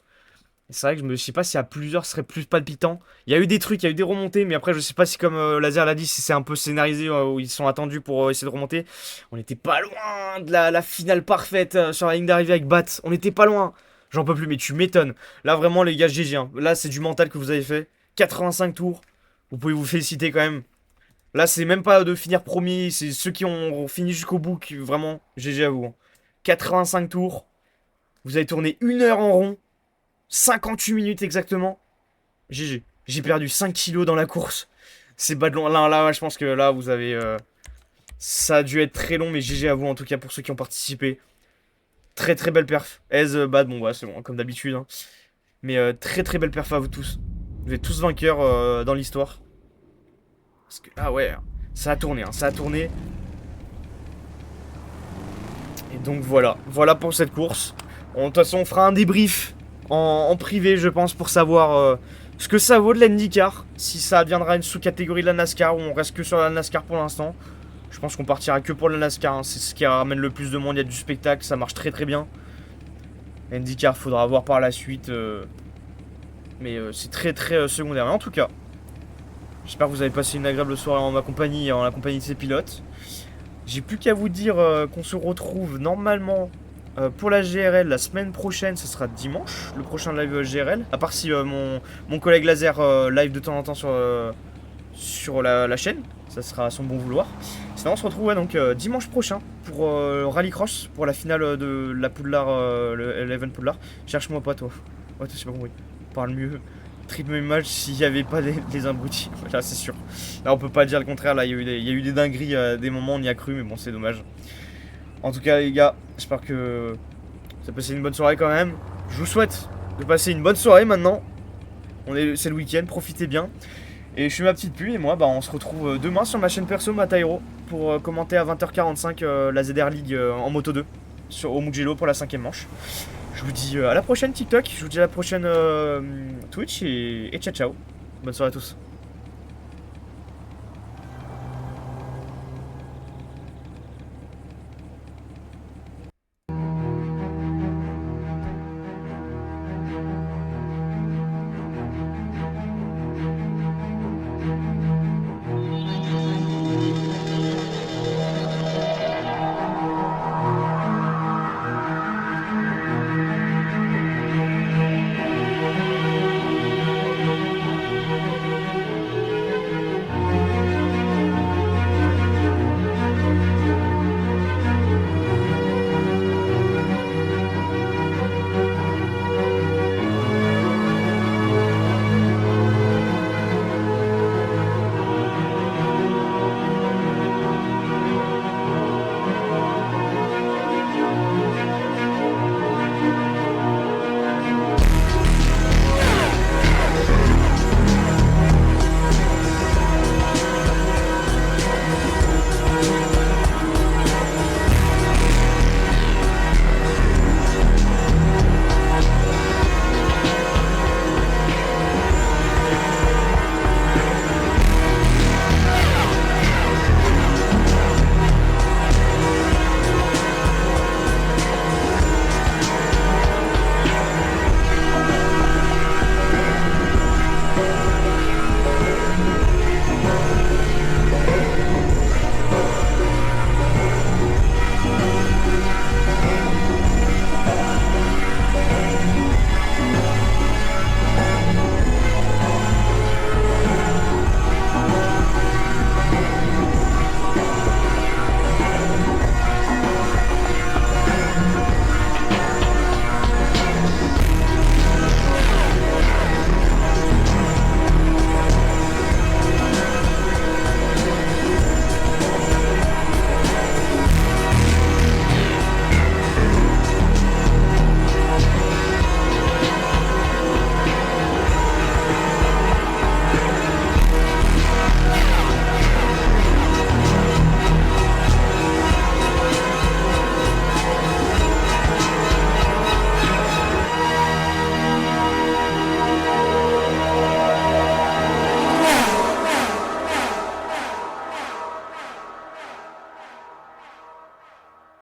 C'est vrai que je sais pas si à plusieurs ce serait plus palpitant. Il y a eu des trucs, il y a eu des remontées, mais après je sais pas si comme Laser l'a dit, si c'est un peu scénarisé où ils sont attendus pour essayer de remonter. On était pas loin de la finale parfaite sur la ligne d'arrivée avec Bat. On était pas loin. J'en peux plus, mais tu m'étonnes. Là vraiment les gars, GG. Hein. Là c'est du mental que vous avez fait. 85 tours. Vous pouvez vous féliciter quand même. Là c'est même pas de finir premier, c'est ceux qui ont fini jusqu'au bout qui vraiment GG à vous. Hein. 85 tours. Vous avez tourné 1 heure en rond. 58 minutes exactement. GG. J'ai perdu 5 kilos dans la course. C'est bas de long. Là, je pense que là, vous avez... ça a dû être très long, mais GG à vous, en tout cas, pour ceux qui ont participé. Très, très belle perf. Bad, bon, ouais, c'est bon, comme d'habitude. Hein. Mais très, très belle perf à vous tous. Vous êtes tous vainqueurs dans l'histoire. Parce que, ah ouais, ça a tourné, hein, ça a tourné. Et donc, voilà. Voilà pour cette course. De toute façon, on fera un débrief en privé, je pense, pour savoir ce que ça vaut de l'IndyCar. Si ça deviendra une sous-catégorie de la NASCAR ou on reste que sur la NASCAR pour l'instant. Je pense qu'on partira que pour la NASCAR. Hein. C'est ce qui ramène le plus de monde. Il y a du spectacle, ça marche très très bien. IndyCar, faudra voir par la suite. Mais c'est très très secondaire. Mais en tout cas, j'espère que vous avez passé une agréable soirée en ma compagnie et en la compagnie de ces pilotes. J'ai plus qu'à vous dire qu'on se retrouve normalement pour la GRL la semaine prochaine, ce sera dimanche, le prochain live GRL. À part si mon collègue Laser live de temps en temps sur la chaîne, ça sera à son bon vouloir. Sinon on se retrouve donc dimanche prochain pour Rallycross, pour la finale de la Poudlard, l'event Poudlard. Cherche-moi pas toi. Ouais, toi j'ai pas compris. Parle mieux. Treat me match s'il n'y avait pas des abrutis. Là c'est sûr. Là on peut pas dire le contraire, là il y a eu des dingueries, des moments on y a cru, mais bon c'est dommage. En tout cas les gars, j'espère que vous avez passé une bonne soirée quand même. Je vous souhaite de passer une bonne soirée maintenant. C'est le week-end, profitez bien. Et je suis ma petite pue et moi on se retrouve demain sur ma chaîne perso Matairo pour commenter à 20h45 la ZR League en Moto 2 au Mugello pour la 5ème manche. Je vous dis à la prochaine TikTok, je vous dis à la prochaine Twitch et ciao ciao. Bonne soirée à tous.